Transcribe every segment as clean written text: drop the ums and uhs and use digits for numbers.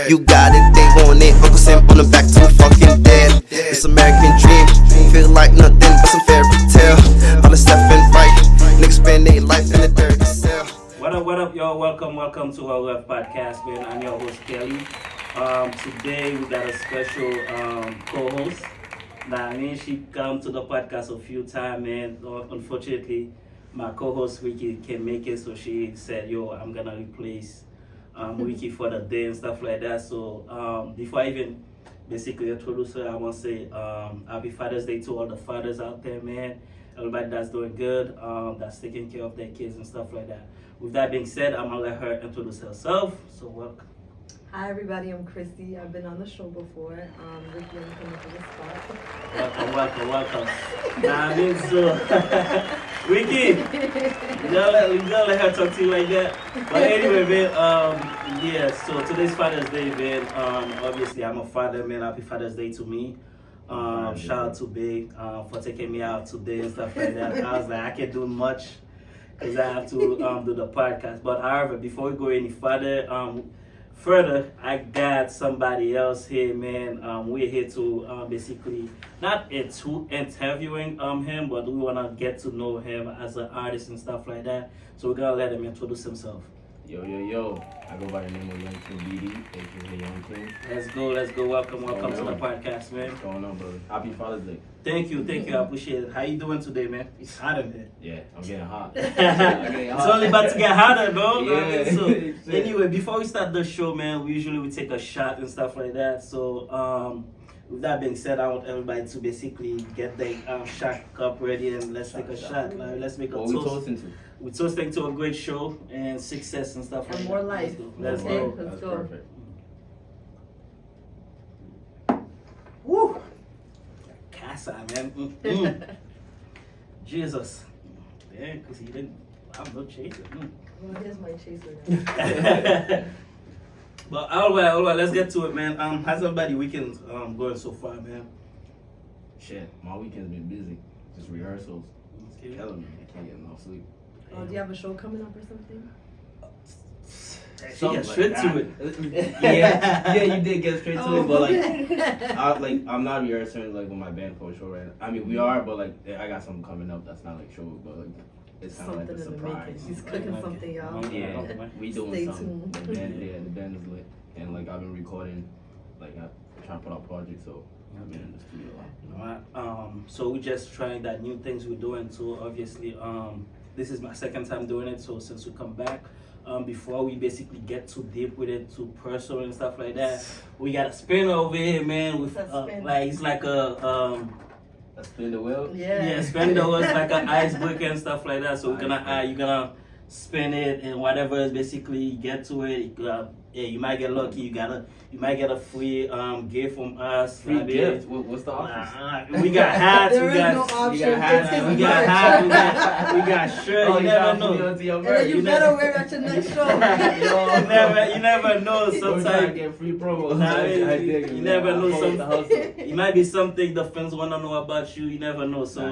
You got it, they want it. Uncle Sam on the back to the fucking dead. This American dream, feel like nothing but some fairy tale. All the stuff and right, niggas spend their life in the dirty cell. What up, y'all? Welcome to our web podcast, man. I'm your host, Kelly. Today we got a special co-host. Now, she come to the podcast a few times, man. Unfortunately, my co-host Ricky can't make it, so she said, "Yo, I'm gonna replace Ricky for the day and stuff like that." So before I even basically introduce her, I want to say Happy Father's Day to all the fathers out there, man. Everybody that's doing good, that's taking care of their kids and stuff like that. With that being said, I'm gonna let her introduce herself. So welcome. Hi everybody, I'm Christy. I've been on the show before. Ricky, I'm coming to the spot. Welcome. Nah, I mean, so Ricky, we gotta let her talk to you like that. But anyway, man, yeah. So today's Father's Day, man. Obviously, I'm a father, man. Happy Father's Day to me. Shout out to Big for taking me out today and stuff like that. I was like, I can't do much because I have to do the podcast. But however, before we go any further, I got somebody else here, man. We're here to basically not interviewing him, but we wanna get to know him as an artist and stuff like that. So we're gonna let him introduce himself. Yo. I go by the name of YoungkingBD, aka Young King. Let's go. Welcome to the podcast, man. What's going on, brother? Happy Father's Day. Thank you. I appreciate it. How you doing today, man? It's hot in here. Yeah, I'm getting hot. It's only about to get hotter, though. Yeah. So anyway, before we start the show, man, we usually take a shot and stuff like that. So with that being said, I want everybody to basically get their shot cup ready and let's take a shot. Like, let's make a toast. What we toasting to? We're toasting to a great show and success and stuff like And that. more life. Let's Okay, go. let's That's go. perfect. Woo! Casa, man. Jesus. Yeah, because he didn't. I'm no chaser. Well, here's my chaser now. But all right, let's get to it, man. How's everybody weekend going so far, man? Shit, my weekend's been busy. Just rehearsals. Okay. Killing me. I can't get enough sleep. Oh, do you have a show coming up or something? She get straight to it. Yeah, you did get straight to Oh, it, but okay. I'm not rehearsing like with my band for a show right now. I mean, we are, but like I got something coming up that's not like show, but like it's kind of like Something a in the making. surprise. He's cooking something, y'all. Yeah, we doing Stay something. tuned. The band is lit, and like I've been recording, like I'm trying to put out projects, so I've been in the studio a lot. Alright, so we just trying that new things we're doing. So obviously, this is my second time doing it. So since we come back, before we basically get too deep with it, too personal and stuff like that, we got a spinner over here, man. With like it's like a Spin the wheel. Yeah. spinner was like an icebreaker and stuff like that. So we're gonna you're gonna spin it and whatever is basically you get to it. You might get lucky. You might get a free gift from us. Free gift. What's the office? We got hats. There we is got no option. we got hats, It's we his got merch. hats. We got shirts. Oh, You never know. And then you You better never- wear it at your next show. You never know. Sometimes Sometimes get free promo. Nah, I dig you it, never man. know. I hold the hustle. It might be something the fans wanna know about you. You never know. So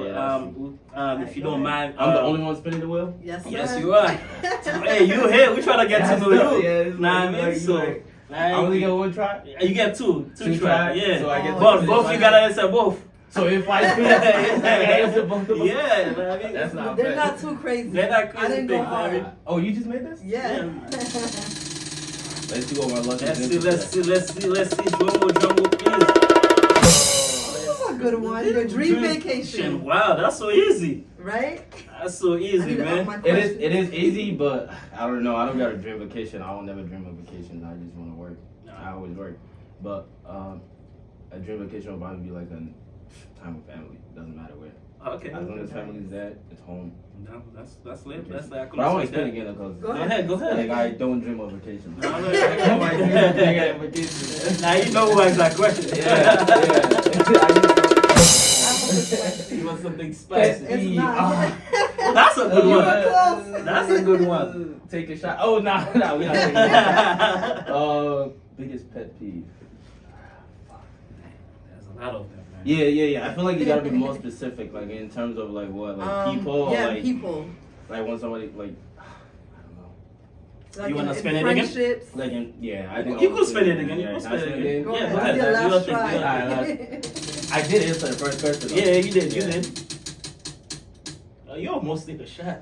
if you don't mind, I'm the only one spinning the wheel. Yes, sir. yes, you are. Hey, you here? We trying to get to know you. Yeah, Nah, I mean, so. I only get one try. You get two Two try, tries? yeah. So I get but two. both you gotta answer both. So if I spin, I answer both of them. Yeah, I mean, That's not They're fair. not too crazy. They're not I crazy didn't go things, I mean. hard. Oh, you just made this? Yeah. Let's see what my luck is. Let's see. Drumroll, please. That's a good one. Your dream vacation. Wow, that's so easy. Right? That's so I easy, need to man. up my It is easy, but I don't know. I don't got a dream vacation. I don't never dream of vacation. I just want to work. I always work. But a dream vacation will probably be like a time with family. Doesn't matter where. Okay. As long as family's there, it's home. No, that's lit. That's like. But I want to spend again because Go Go ahead. like I don't dream of vacation. No, no, I might dream of no. vacation. Now you know who asked that question. You want something spicy? It's not. That's a good You one. were close. That's a good one. Take a shot. Oh, no, we not taking a shot. Biggest pet peeve. There's a lot of them, man. Yeah. I feel like you gotta be more specific, like in terms of like what, like people, or Yeah, like people. like when somebody like I don't know. Like You wanna in spin it again? friendships. Like, yeah, I think You could spin it again. You Yeah, could can I spin it again. Go Yeah, ahead. go That's ahead. your You last think- try. you Alright, I did answer the first question. though. Yeah, you did. You Yeah. did. You almost take a shot.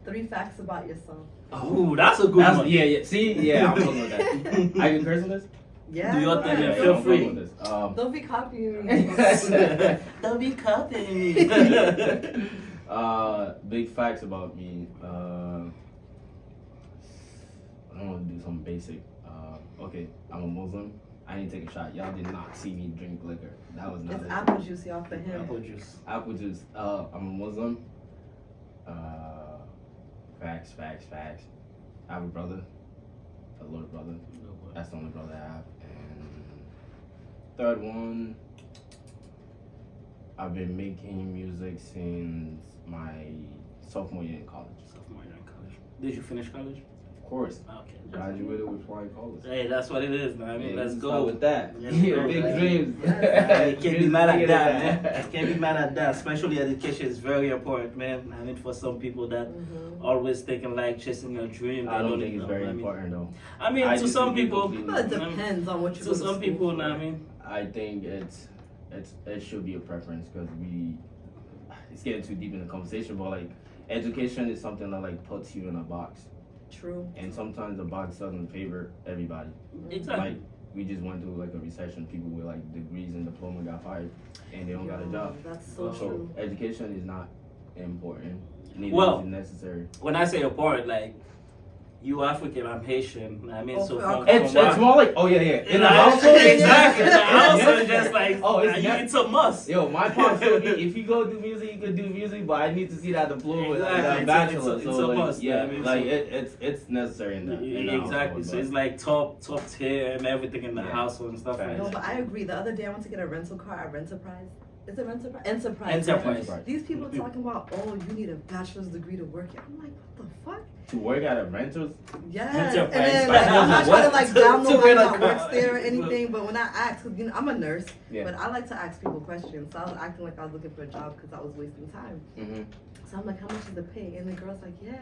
3 facts about yourself. Ooh, that's a good That's, one. yeah. See, yeah, I'm fucking with that. I can curse on this. Yeah. Do your go thing, ahead. man. Yeah, Feel I'm free. fucking with this. Don't be copying me. Don't be copying me. Big facts about me. I don't want to do something basic. Okay, I'm a Muslim. I didn't take a shot. Y'all did not see me drink liquor. That was not It's it. apple juice, y'all, for him. Apple juice. Apple juice. I'm a Muslim. Facts. I have a brother, a little brother. That's the only brother I have. And third one, I've been making music since my sophomore year in college. Sophomore year in college. Did you finish college? Of course, Okay. graduated with flying colors. Hey, that's what it is, man. I mean, Yeah, let's you go start with that. Let's Yeah, go, big man. dreams. You can't be mad at Bigger that, than man. You can't be mad at that. Especially education is very important, man. I mean, for some people that always thinking like chasing your dream. I they don't think it's know. very I mean, important though. I mean, I to just some think people, it's Well, it depends on what you go to some school people, for. I mean, I think it should be a preference because it's getting too deep in the conversation, but like education is something that like puts you in a box, True. and sometimes the box doesn't favor everybody. exactly. Like we just went through like a recession. People with like degrees and diploma got fired, and they don't got a Yo, job. That's so So true. education is not important. Neither Well, is it necessary. When I say apart, like you African, I'm Haitian. I mean, Oh, so from- from It's more like in the house, household. exactly. In the household, Yeah. it's just like Oh, it's not- it's a must. Yo, my pops told me if you go do music, you could do music, but I need to see that diploma, Exactly. that It's a- bachelor. it's so a like, must, yeah, I mean, like so- it's necessary in that. In the Exactly. household, So but- it's like top tier and everything in the Yeah. household and stuff Facts. like No, that. but I agree. The other day I went to get a rental car at Renterprise. Is it Renterprise? Enterprise. Enterprise. These people talking about, oh, you need a bachelor's degree to work here. I'm like, what the fuck? To work at a rental, Yes. Enterprise. And then like, I'm not trying to like down To nobody rent a that works car. there or anything, but when I ask, 'cause, you know, I'm a nurse, Yeah. but I like to ask people questions. So I was acting like I was looking for a job because I was wasting time. mm-hmm. So I'm like, how much is the pay? And the girl's like, yeah,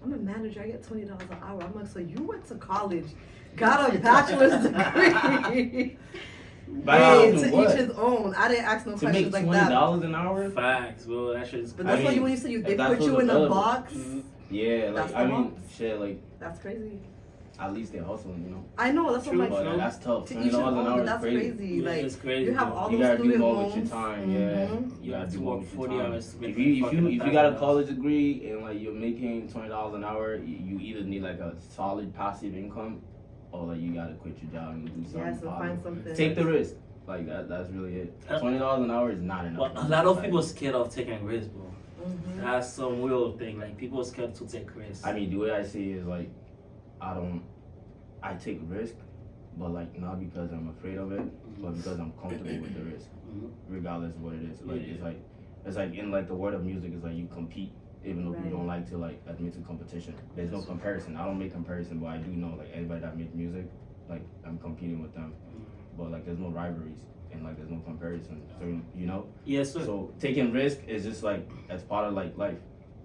I'm a manager. I get $20 an hour. I'm like, so you went to college, got a bachelor's degree. Hey, to each his own. I didn't ask no To make questions like that. $20 an hour. Facts, bro. That shit's. But that's I why mean, when you said if they that's put what's you in a available. box, Yeah, That's like I the mean, box. shit, like that's crazy. at least they're hustling, you know. I know, that's what I'm But like. that's tough. To $20 each his an own, hour but is that's crazy. crazy. Yeah, Like, it's crazy, you have bro. all You those gotta do student more loans. with your time, Mhm. yeah. You have gotta to do more work with your 40 time. hours to make If you got a $1,000. college degree and like you're making $20 an hour, you either need like a solid passive income, or like you gotta quit your job and do something. Yes, and find positive. something. Take the risk. Like that's really it. $20 an hour is not enough. But a lot of Like, people scared of taking risks, bro. Mhm. That's some real thing. Like people scared to take risks. I mean, the way I see it is like, I take risk, but like not because I'm afraid of it, but because I'm comfortable with the risk, Mhm. regardless of what it is. Like Yeah. it's like in like the world of music is like you compete, even though Right. you don't like to like admit to competition. There's no comparison. I don't make comparison, but I do know like anybody that makes music, like I'm competing with them, but like there's no rivalries and like there's no comparison. So you know. Yes, sir. So taking risk is just like as part of like life.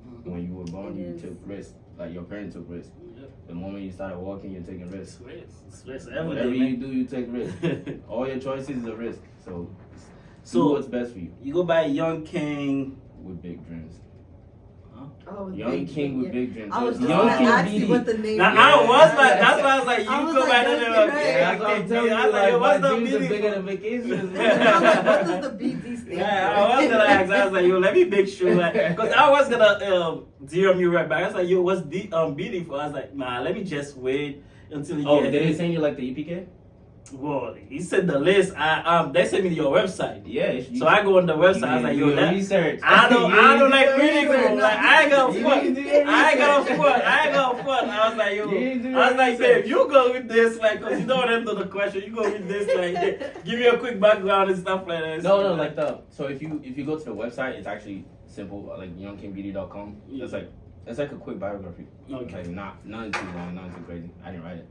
Mhm. When you were born, It you is. took risks. Like your parents took risks. Yep. The moment you started walking, you're taking It's risks. risks. It's risks every Whatever day, you man. do, you take risks. All your choices is a risk. So do So what's best for you you go by Young King. with big dreams. Oh, with Young big King dream, with yeah. big dreams. I was just Young gonna King ask you BD. what the name Now, is. I was like, that's why I was like, you I was go like, by the Young name King, of right. Yeah, that's what I'm telling you. I was like, Like, yo, what's my the dreams are meaning bigger for? than vacations. I was like, what does the BD stand Yeah, for? I was gonna ask. I was like, yo, let me make sure, like, cause I was gonna DM you right back. I was like, yo, what's BD for? I was like, nah, let me just wait until you Oh, get. they didn't send you like the EPK? Well, he said the list. They sent me to your website. Yeah. So I go on the website. I was like, yo, that. research. I don't like You reading, bro. didn't Like I ain't gonna You front. didn't do your I ain't gonna research. front. I ain't gonna front. I was like, yo. You didn't do I your was like, research. babe, you go with this, like, cause you don't answer the question. You go with this, like, give me a quick background and stuff like that. No, like so if you go to the website, it's actually simple, like YoungkingBD.com. Yeah. It's like a quick biography. Okay. Like nothing too long, nothing too crazy. I didn't write it.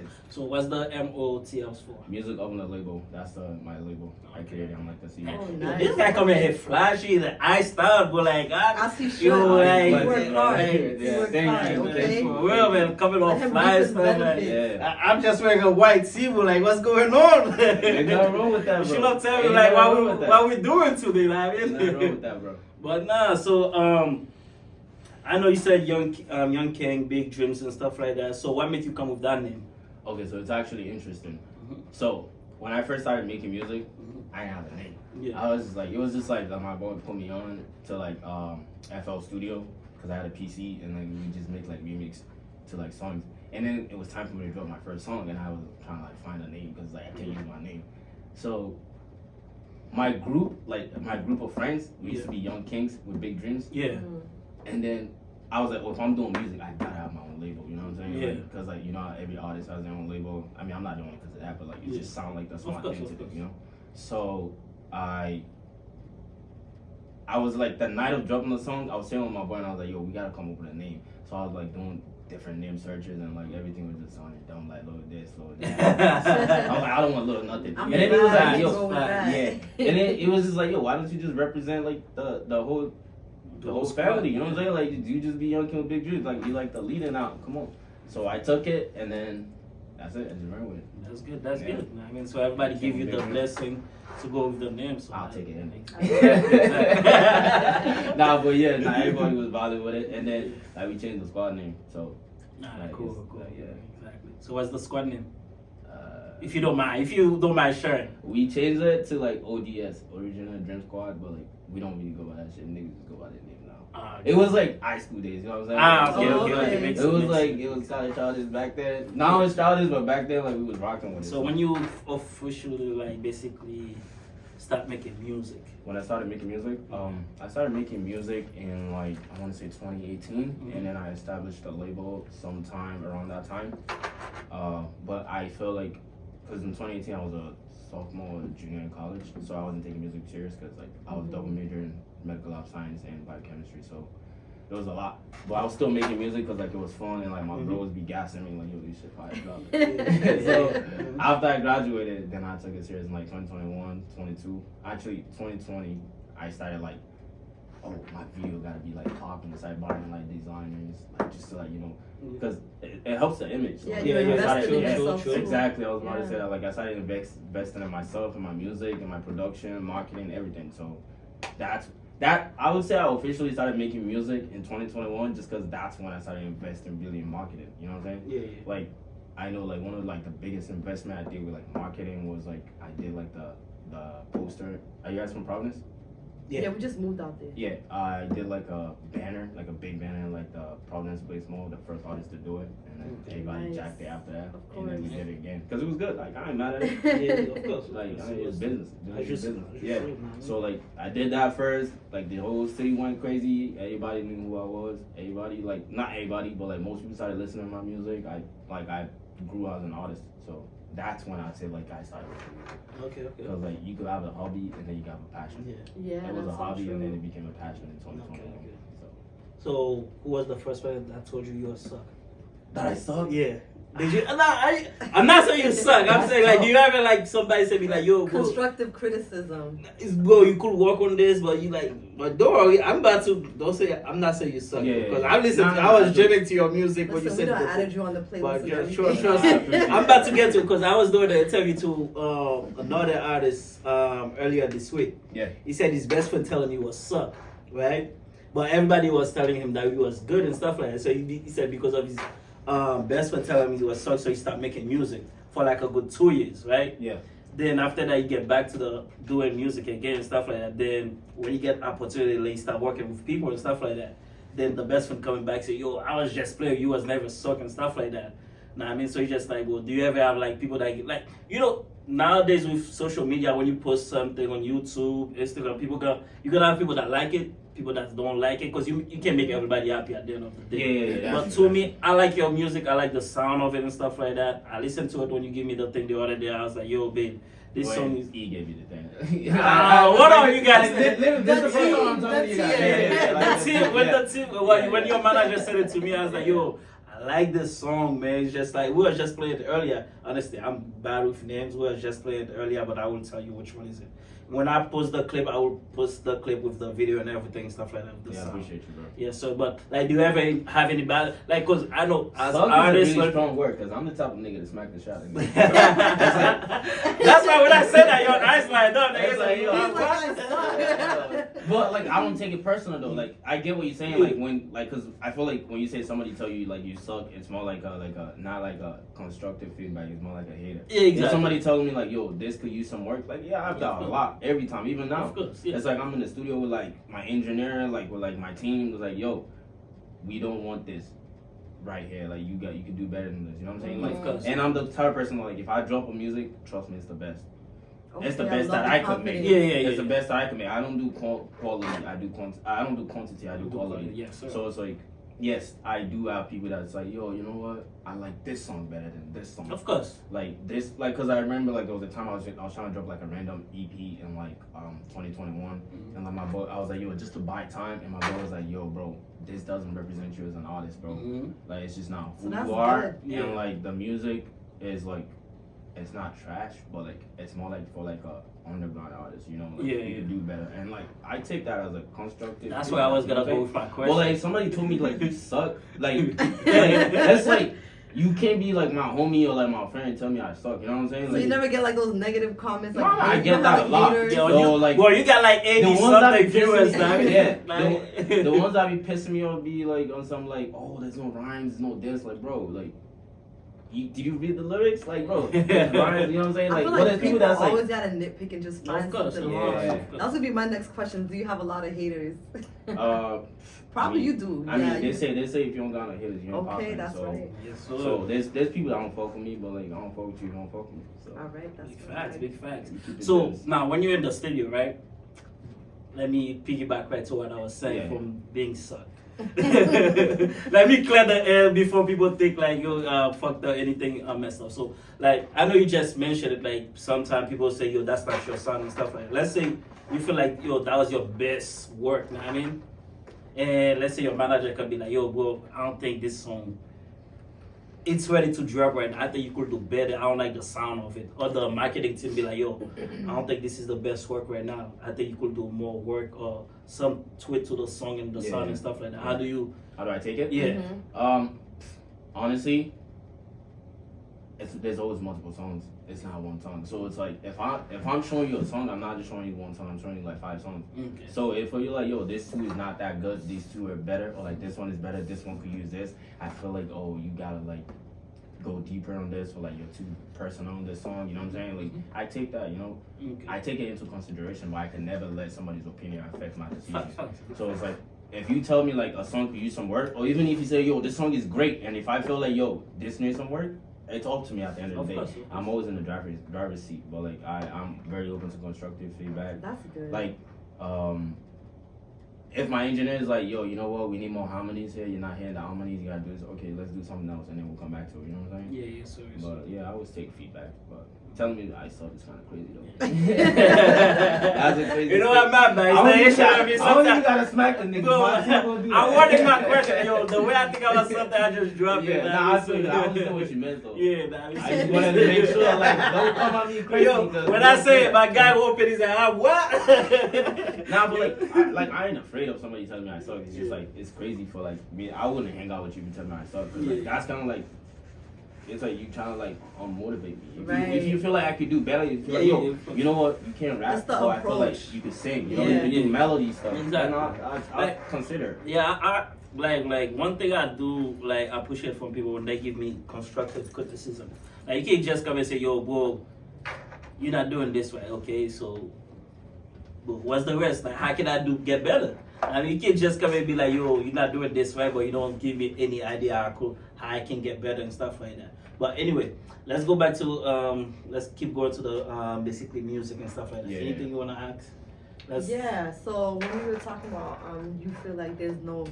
It's So what's the MOTLs for? Music Opener Label. That's my label. I created. I'm like the CEO. Oh, Yo, nice. this guy coming here flashy, the iced out, but like I see shit. yo, like, You work hard. Yeah, You work thank hard, you. okay? for real, man, coming Let off him fly reap stuff. his Like, benefits. I'm just wearing a white tee-shirt, like, what's going on? Ain't nothing wrong with that, You bro. should have tell me Ain't like nothing wrong with that. what we doing today, like, Ain't nothing wrong with that, bro. But nah, so I know you said young king, big dreams and stuff like that. So what made you come with that name? Okay, so it's actually interesting. So when I first started making music, I didn't have a name. Yeah. I was just like, it was just like my boy put me on to like FL Studio because I had a PC and like we just make like remix to like songs. And then it was time for me to drop my first song and I was trying to like find a name because like I can't use my name. So my group of friends, we used to be Young Kings with Big Dreams. Yeah. And then I was like, well, if I'm doing music, I gotta have my own label. You know what I'm saying? Yeah. Because like you know, every artist has their own label. I mean, I'm not doing it because of that, but like it just sounds like that's Of my course, thing of to do. course. You know? So I was like the night of dropping the song, I was sitting with my boy and I was like, yo, we gotta come up with a name. So I was like doing different name searches and like everything was just sounding dumb, like little this, little that. I was like, I don't want little nothing. I'm And then it was glad like, you yo, go with that. yeah. And then it was just like, yo, why don't you just represent like the whole family, you know what I'm saying? Like, you just be Young King with Big Dreams, like you like the leading out. Come on. So I took it and then that's it. I just ran with it. That's good. That's Yeah. good. I mean, so everybody give you the blessing to go with the name. So I'll take it in. Exactly. Nah, but yeah, everybody was bothered with it, and then like we changed the squad name. So Nah, like, cool, it's- cool. yeah. Exactly. So what's the squad name? uh, If you don't mind sharing. we changed it to like ODS, Original Dream Squad, but like we don't really go by that shit. Niggas just go by that name now. It was like high school days, you know what I'm saying? Okay, Oh, okay, okay. okay. Makes It sense, was makes like sense. it was kind of childish back then. Now it's childish, but back then like we was rocking with it. So when you officially like basically start making music. When I started making music, I started making music in like I want to say 2018, and then I established a label sometime around that time. But I feel like because in 2018 I was a sophomore or junior in college, so I wasn't taking music serious because like I was double major in medical lab science and biochemistry, so it was a lot. But I was still making music because like it was fun and like my bros be gassing me like, yo, this shit fire drop. So after I graduated, then I took it serious in like 2021, 22. Actually 2020, I started like, oh, my video gotta be like talking, started buying like designers, like just to like, you know, because it helps the image. So, Yeah, like, you Yeah, yeah, invested in true, yourself true. too. Exactly, I was about to Yeah. say that. Like I started investing in myself and my music and my production, marketing, everything. So that I would say I officially started making music in 2021 just because that's when I started investing really in marketing. You know what I'm saying? Yeah, yeah. Like I know like one of like the biggest investment I did with like marketing was like I did like the poster. Are you guys from Providence? Yeah, we just moved out there. Yeah, I did like a banner, like a big banner, in, like the Providence Place Mall, the first artist to do it, and then everybody Nice. jacked it after that, Of and then we course. did it again because it was good. Like I ain't mad at it. Yeah, of course. Like I mean, it's business. It's just- business. I just Yeah. free, man. So like I did that first. Like the whole city went crazy. Everybody knew who I was. Everybody like not everybody, but like most people started listening to my music. I grew as an artist. So that's when I say like I started making music. Okay, okay. Because like you could have a hobby and then you could have a passion. Yeah. Yeah, It was a that's so hobby and then true. it became a passion in 2021. Okay, okay. So. So who was the first person that told you you suck? That I suck? Yeah. Did you? I'm not saying you suck. I'm saying like, do you ever like somebody say me like, yo, bro, Constructive criticism. bro, you could work on this, but you like, but don't worry, I'm about to. Don't say I'm not saying you suck Yeah, because yeah. I listened. Nah, I was nah, jamming to your music when you Listen, we said done it added before. you on the playlist. But and yeah, everything. sure. I'm about to get to it because I was doing the interview to another artist earlier this week. Yeah. He said his best friend telling me was suck, right? But everybody was telling him that he was good and stuff like that. So he said because of his best friend telling me he was suck, so he started making music for like a good 2 years, right? Yeah. Then after that, you get back to the doing music again and stuff like that. Then when you get opportunity, like, you start working with people and stuff like that. Then the best friend coming back say, yo, I was just playing, you was never suck and stuff like that. Know what I mean? So you just like, well, do you ever have like people that like, you know, nowadays with social media, when you post something on YouTube, Instagram, you gonna have people that like it, people that don't like it, because you can't make everybody happy at the end of the day. Yeah. But to me, I like your music, I like the sound of it and stuff like that. I listened to it when you gave me the thing the other day. I was like, yo, babe, this song is. He gave you the thing. What are you guys? This is the first time I'm talking to you guys. The team, when your manager said it to me, I was like, yo, I I like this song, man. It's just like we were just playing it earlier. Honestly, I'm bad with names. We were just playing it earlier, but I will tell you which one is it. When I post the clip, I will post the clip with the video and everything, stuff like that. Yeah, I appreciate you, bro. Yeah, so, but, like, do you ever have any bad, like, cause I know, as Suck artists, is a really like, strong word, cause I'm the type of nigga to smack the shot. that's why when I said that, your eyes light up, nigga. It's like, yo, But like, I don't take it personal though. Like, I get what you're saying. Like when, like, cause I feel like when you say somebody tell you like you suck, it's more like a not like a constructive feedback. It's more like a hater. Yeah, exactly. If somebody telling me like, yo, this could use some work, like, yeah, I've done a lot every time, even now. Of course, yeah. It's like I'm in the studio with like my engineer, like with like my team was like, yo, we don't want this right here. Like you can do better than this. You know what I'm saying? Like, of course. and I'm the type of person like if I drop a music, trust me, it's the best. It's the best that love I the could make. confidence. It's the best that I can make. I don't do quality. I do I don't do quantity. I do quality. Yes, sir. So it's like, yes, I do have people that's like, yo, you know what? I like this song better than this song. Of course. Like this, like, cause I remember like there was a time I was trying to drop like a random EP in like 2021, and like my boy, I was like, yo, just to buy time, and my boy was like, yo, bro, this doesn't represent you as an artist, bro. Like it's just not who So you are, good. and like the music is like. It's not trash, but like it's more like for like a underground artist, you know, like you can do better. And like I take that as a constructive. That's where I was gonna go with my question. Well, like somebody told me like you suck, like that's like you can't be like my homie or like my friend and tell me I suck. You know what I'm saying? So Like, you never get like those negative comments? Like, no, I get that a lot. haters? Yo, So, like, well, you got like 80 the ones that something be viewers pissing now. me, yeah, Like- the ones that be pissing me off be like on some like, oh, there's no rhymes, there's no this, like, bro, like. Did you read the lyrics? Like, bro, there's rhymes, you know what I'm saying? I Like, feel what like is people people that's like, always gotta nitpick and just find Of course, something yeah, wrong. yeah. That's gonna be my next question. Do you have a lot of haters? I Probably mean, you do. I yeah, mean, they say if you don't got no haters, you ain't okay, popping. that's So, right. Yes, so there's people that don't fuck with me, but like I don't fuck with you, you don't fuck with me. So All right, that's Big right. facts, big facts. we keep it So this. now, when you're in the studio, right? Let me piggyback right to what I was saying Yeah. from being sucked. Let me clear the air before people think like yo fucked up anything messed up. So like I know you just mentioned it, like sometimes people say yo that's not your sound and stuff like that. Let's say you feel like yo that was your best work, you know what I mean? And let's say your manager can be like, yo bro, I don't think this song it's ready to drop right now. I think you could do better. I don't like the sound of it. Or the marketing team be like, yo, I don't think this is the best work right now. I think you could do more work or some tweak to the song and the sound and stuff like that. How do I take it? Yeah. Honestly, there's always multiple songs. It's not one song. So it's like if I'm showing you a song, I'm not just showing you one song. I'm showing you like 5 songs. Okay. So if you're like, yo, this 2 is not that good. These 2 are better, or like this one is better. This one could use this. I feel like, oh, you gotta like go deeper on this, or like you're too personal on this song. You know what I'm saying? Like I take that, you know, I take it into consideration, but I can never let somebody's opinion affect my decision. So it's like if you tell me like a song could use some work, or even if you say, yo, this song is great, and if I feel like, yo, this needs some work. It's up to me at the end of the day. Course. I'm always in the driver's seat, but like I'm very open to constructive feedback. That's good. Like, if my engineer is like, yo, you know what, we need more harmonies here. You're not hearing the harmonies. You gotta do this. Okay, let's do something else, and then we'll come back to it. You know what I'm saying? Yeah, so But yeah, I always take feedback. But telling me that I suck is kind of crazy though. That's a crazy. You know what I'm mad, man? I don't It's the issue. I mean, even sometimes. gotta smack the nigga. Bro, Why people do I that? wanted my question, yo. The way I think about something, I just drop it. Yeah, man. nah, I feel you. I understand what you meant though. Yeah, man. I just wanted to make sure, like, don't come at me crazy. Yo, when I say it, my guy will open his eye. What? Nah, but I ain't afraid of somebody telling me I suck. It's just like it's crazy for like me. I wouldn't hang out with you if you tell me I suck. Cause like that's kind of like it's like you trying to like motivate me. If you feel like I could do better, you feel like yo, you know what, you can't rap, It's the but I feel like approach. you could sing. You know, Yeah. you can do melody stuff. Exactly. And I consider. Yeah, I like one thing I do like appreciate from people when they give me constructive criticism. Like you can't just come and say, yo, bro, you're not doing this right, okay? So, but what's the rest? Like, how can I get better? I mean, you can't just come and be like, yo, you're not doing this right, but you don't give me any idea how I can get better and stuff like that. But anyway, let's go back to let's keep going to the basically music and stuff like that. Yeah. Anything you wanna ask? Yeah, so when we were talking about you feel like there's no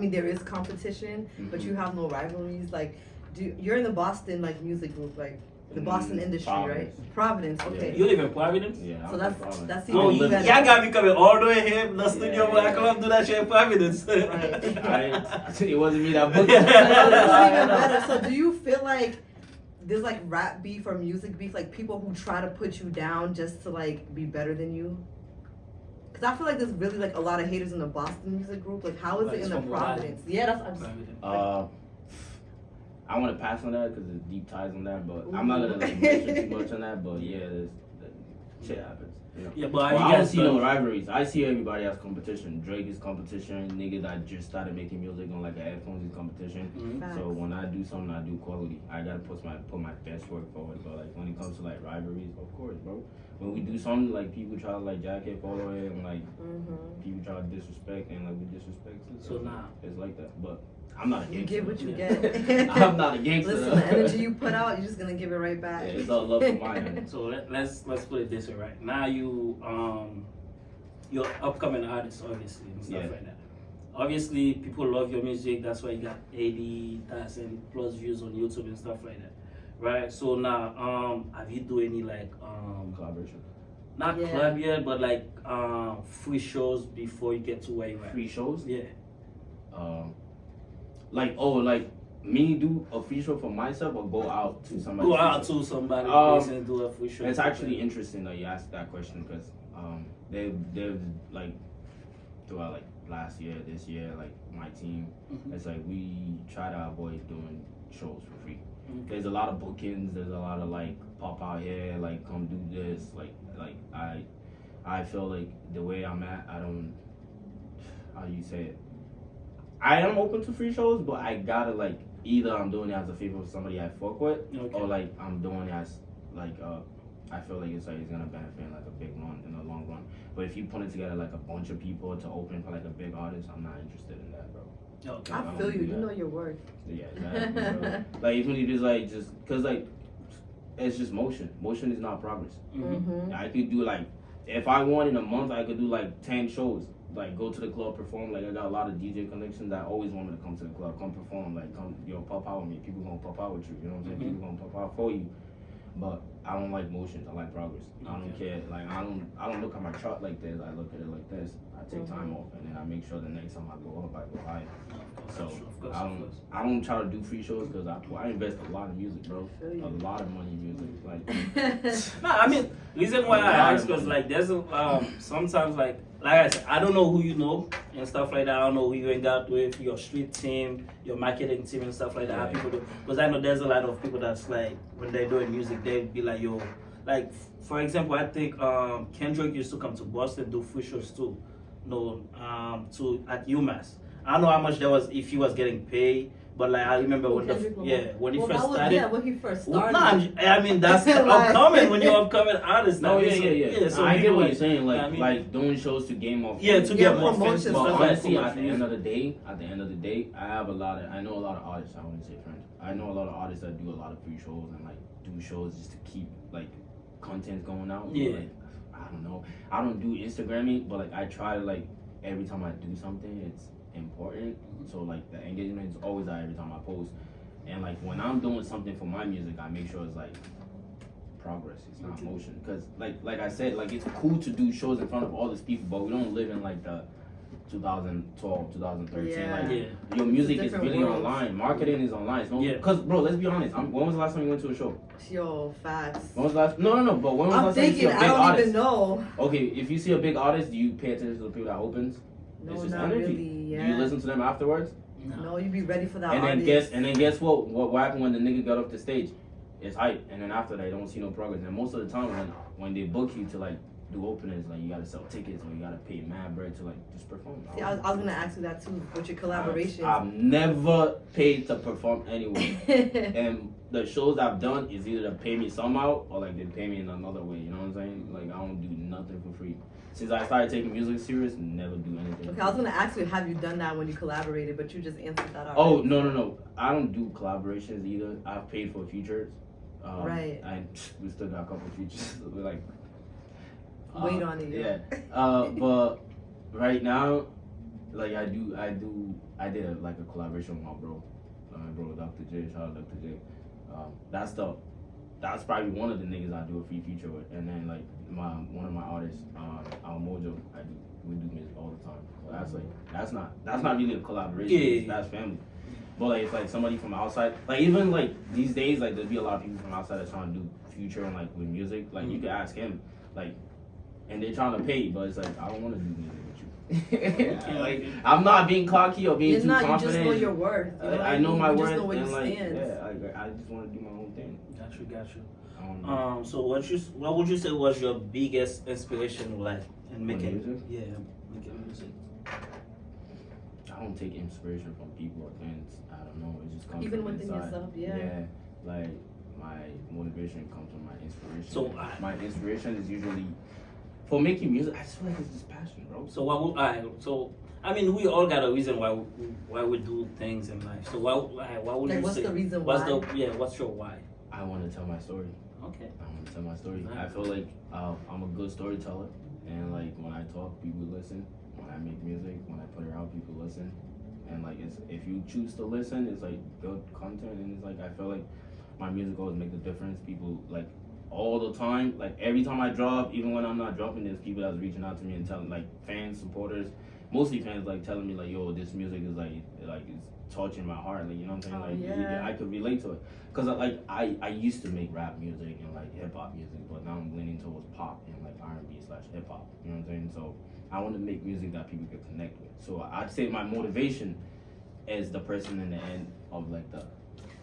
there is competition, but you have no rivalries. Like, you're in the Boston like music group, like The Boston industry, right? Providence. Okay. You live in Providence? Yeah. So that's Oh, even better. y'all got me coming all the way here. The studio where I come do that shit in Providence. Right. It wasn't me that booked So it. that's even better. So do you feel like there's like rap beef or music beef, like people who try to put you down just to like be better than you? Because I feel like there's really like a lot of haters in the Boston music group. Like, how is it in the Providence? Yeah, that's. I want to pass on that because there's deep ties on that, but I'm not gonna like mention too much on that. But yeah, shit happens. You know? Yeah, but I don't see no rivalries. I see everybody as competition. Drake is competition. Nigga that just started making music on like headphones is competition. Mm-hmm. So when I do something, I do quality. I gotta put my best work forward. But like when it comes to like rivalries, of course, bro. When we do something, like people try to like jack it, follow it, and like people try to disrespect, and like we disrespect. So now it's like that. But I'm not a gangster. You get what you get. I'm not a gangster. Listen, the energy you put out, you're just gonna give it right back. Yeah, it's all love from my end. So let's put it this way, right? Now you're upcoming artist, obviously, and stuff like that. Obviously, people love your music. That's why you got 80,000 plus views on YouTube and stuff like that, right? So now, have you do any like Collaboration. not club yet, but like free shows before you get to where you at? Free shows? Yeah. Like me do a free show for myself or go out to somebody? Go out to somebody place and do a free show. It's actually interesting that you asked that question because they've like throughout like last year, this year, like my team, it's like we try to avoid doing shows for free. There's a lot of bookings. There's a lot of like pop out here, like come do this. Like I feel like the way I'm at, I don't. How do you say it? I am open to free shows, but I gotta like either I'm doing it as a favor for somebody I fuck with, or like I'm doing it as like I feel like it's gonna benefit in like a big run in the long run. But if you put it together like a bunch of people to open for like a big artist, I'm not interested in that, bro. Okay. I feel you. You know your worth. Yeah, exactly. Like even if it's like just cause like it's just motion. Motion is not progress. I could do like if I want in a month, I could do like 10 shows. Like go to the club, perform. Like I got a lot of DJ connections that always want me to come to the club, come perform. Like come, pop out with me. People gonna pop out with you. You know what I'm saying? People gonna pop out for you. But I don't like motions. I like progress. I don't care. Like I don't look at my chart like this. I look at it like this. I take time off and then I make sure the next time I go up, I go higher. So I don't try to do free shows because I invest a lot in music, bro. A lot of money in music. Like no, I mean reason why I ask because like there's sometimes like I said, I don't know who you know and stuff like that. I don't know who you hang out with, your street team, your marketing team and stuff like that. How people do, because I know there's a lot of people that's like when they're doing music, they'd be like, yo, like for example, I think Kendrick used to come to Boston do free shows too. No, at UMass. I don't know how much that was if he was getting paid. But like I remember when he first started. Yeah, when he first started. I mean that's upcoming when you're upcoming artist. No, yeah. So I get what you're saying. Like like doing shows to gain more. Yeah, to get more fans. But honestly, at the end of the day, I know a lot of artists. I wouldn't say friends. I know a lot of artists that do a lot of free shows and like do shows just to keep like content going out. Yeah. Like, I don't know. I don't do Instagramming, but like I try to like every time I do something, it's important. So like the engagement is always there every time I post. And like when I'm doing something for my music, I make sure it's like progress. It's not motion. Because like I said, like it's cool to do shows in front of all these people, but we don't live in like the 2012, 2013. Like your music is really online. Marketing is online. It's no, because bro, let's be honest. When was the last time you went to a show? Yo, facts. When was the last? No. But when was the last time you see a big I don't artist? even know. Okay, if you see a big artist, do you pay attention to the people that opens? No, it's just not energy. really. Yeah. Do you listen to them afterwards? No, you be ready for that. And then guess what? What happened when the nigga got off the stage? It's hype. And then after that, they don't see no progress. And most of the time, when they book you to like do openings, like you gotta sell tickets or you gotta pay mad bread to like just perform. See, I was gonna ask you that too with your collaboration. I've never paid to perform anywhere. And the shows I've done is either to pay me somehow or like they pay me in another way. You know what I'm saying? Like I don't do nothing for free. Since I started taking music serious, never do anything. Okay, I was gonna ask you, have you done that when you collaborated? But you just answered that already. Oh no! I don't do collaborations either. I've paid for features. Right. And we still got a couple features. We're like, wait on it. Yeah. But right now, like I did like a collaboration with my bro, Dr. J. Shout out Dr. J. That's that's probably one of the niggas I do a free feature with. And then like one of my artists, Al Mojo, we do music all the time. So that's like that's not really a collaboration. Yeah. That's family. But like if like somebody from outside, like even like these days, like there'll be a lot of people from outside that's trying to do future and like with music. Like you could ask him, like, and they're trying to pay, but it's like I don't want to do music with you. Like I'm not being cocky or being too confident. You just know your worth. You know I know my worth, just know where and you like stand. I just want to do my own thing. Got you. So what would you say was your biggest inspiration in life in making music? Yeah, making music. I don't take inspiration from people or things. I don't know. It just comes Even from within inside. yourself, yeah. Yeah, like my motivation comes from my inspiration. So my inspiration is usually for making music. I just feel like it's just passion, bro. So what would So I mean, we all got a reason why we do things in life. So why would Like, you what's say? the reason what's why? What's your why? I want to tell my story. Okay. I want to tell my story. Nice. I feel like I'm a good storyteller, and like when I talk, people listen. When I make music, when I put it out, people listen. And like if you choose to listen, it's like good content, and it's like I feel like my music always make a difference. People like all the time, like every time I drop, even when I'm not dropping, there's people that's reaching out to me and telling, like fans, supporters, mostly fans, like telling me like, yo, this music is like it's touching my heart, like you know what I'm saying, like I could relate to it, cause like I used to make rap music and like hip hop music, but now I'm leaning towards pop and like R&B/hip hop, you know what I'm saying? So I want to make music that people can connect with. So I'd say my motivation is the person in the end of like the.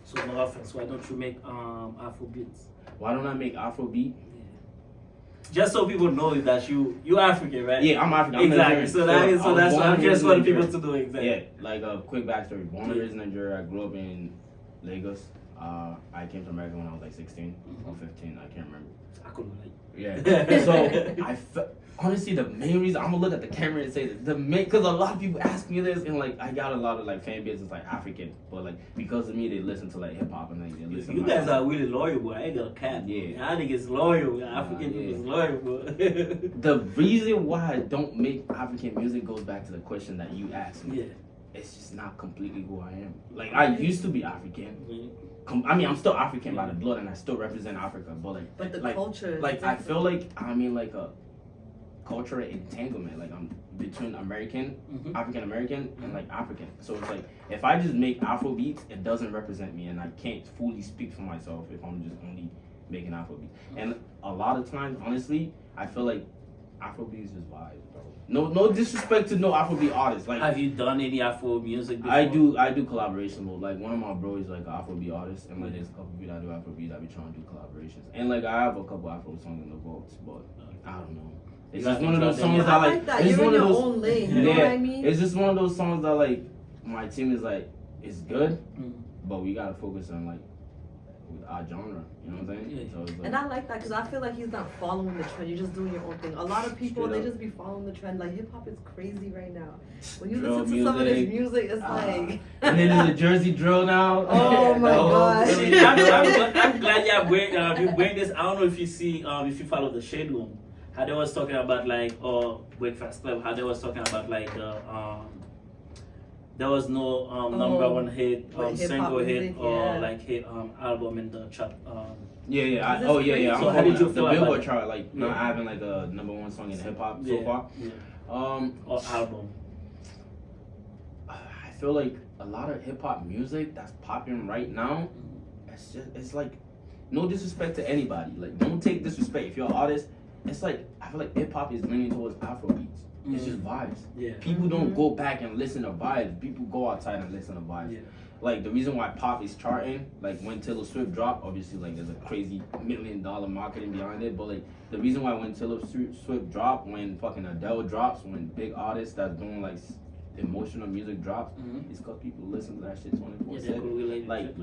So no offense, why don't you make Afro beats? Why don't I make Afrobeat? Just so people know that you African, right? Yeah, I'm African. I'm exactly. Nigerian. So that's what I just want people to know exactly. Yeah, like a quick backstory. Born and raised in Nigeria. I grew up in Lagos. I came to America when I was like 16 or 15. I can't remember. I could relate. Yeah. So honestly, the main reason I'm gonna look at the camera and say this, because a lot of people ask me this, and like I got a lot of like fan bases like African, but like because of me, they listen to like hip hop and like they listen. You guys are really loyal, boy. I ain't got a cat. Yeah, I think it's loyal. African people is loyal, boy. The reason why I don't make African music goes back to the question that you asked me. Yeah. It's just not completely who I am. Like I used to be African. I mean, I'm still African by the blood, and I still represent Africa. But the like, culture. Like I feel like I'm in like a cultural entanglement. Like I'm between American, African American, and like African. So it's like if I just make Afro beats, it doesn't represent me, and I can't fully speak for myself if I'm just only making Afro beats. And a lot of times, honestly, I feel like Afro beats just vibes, bro. No disrespect to no Afrobeat artists. Like, have you done any Afro music before? I do collaboration mode. Like one of my bros is like an Afrobeat artist, and like there's a couple people that do Afrobeat. I be trying to do collaborations, and like I have a couple Afro songs in the vaults, but I don't know. It's just one of those songs that like that. It's You're one in of your those. own lane. You know what I mean? It's just one of those songs that like my team is like it's good, but we gotta focus on like with our genre. You know what I'm saying? Yeah. So it's like, And I like that because I feel like he's not following the trend. You're just doing your own thing. A lot of people, they just be following the trend. Like hip hop is crazy right now. When you drill listen to some of this music, it's like. And then there's a Jersey drill now. Oh my gosh. I'm glad you bring this. I don't know if you see, if you follow the Shade Room, how they was talking about like, or Breakfast Club, how they was talking about like there was no number one hit, single hit, or like hit album in the chart. Yeah. So how did you feel the about Billboard it? chart? Like not having like a number one song in hip hop so far. Yeah. Or album. I feel like a lot of hip hop music that's popping right now. It's like no disrespect to anybody. Like don't take disrespect if you're an artist. It's like I feel like hip hop is leaning towards Afro beats. It's just vibes. Yeah. People don't go back and listen to vibes. People go outside and listen to vibes. Yeah. Like the reason why pop is charting, like when Taylor Swift dropped, obviously like there's a crazy $1 million marketing behind it. But like the reason why when Taylor Swift dropped, when fucking Adele drops, when big artists that's doing like emotional music drops, it's because people listen to that shit 24/7. Like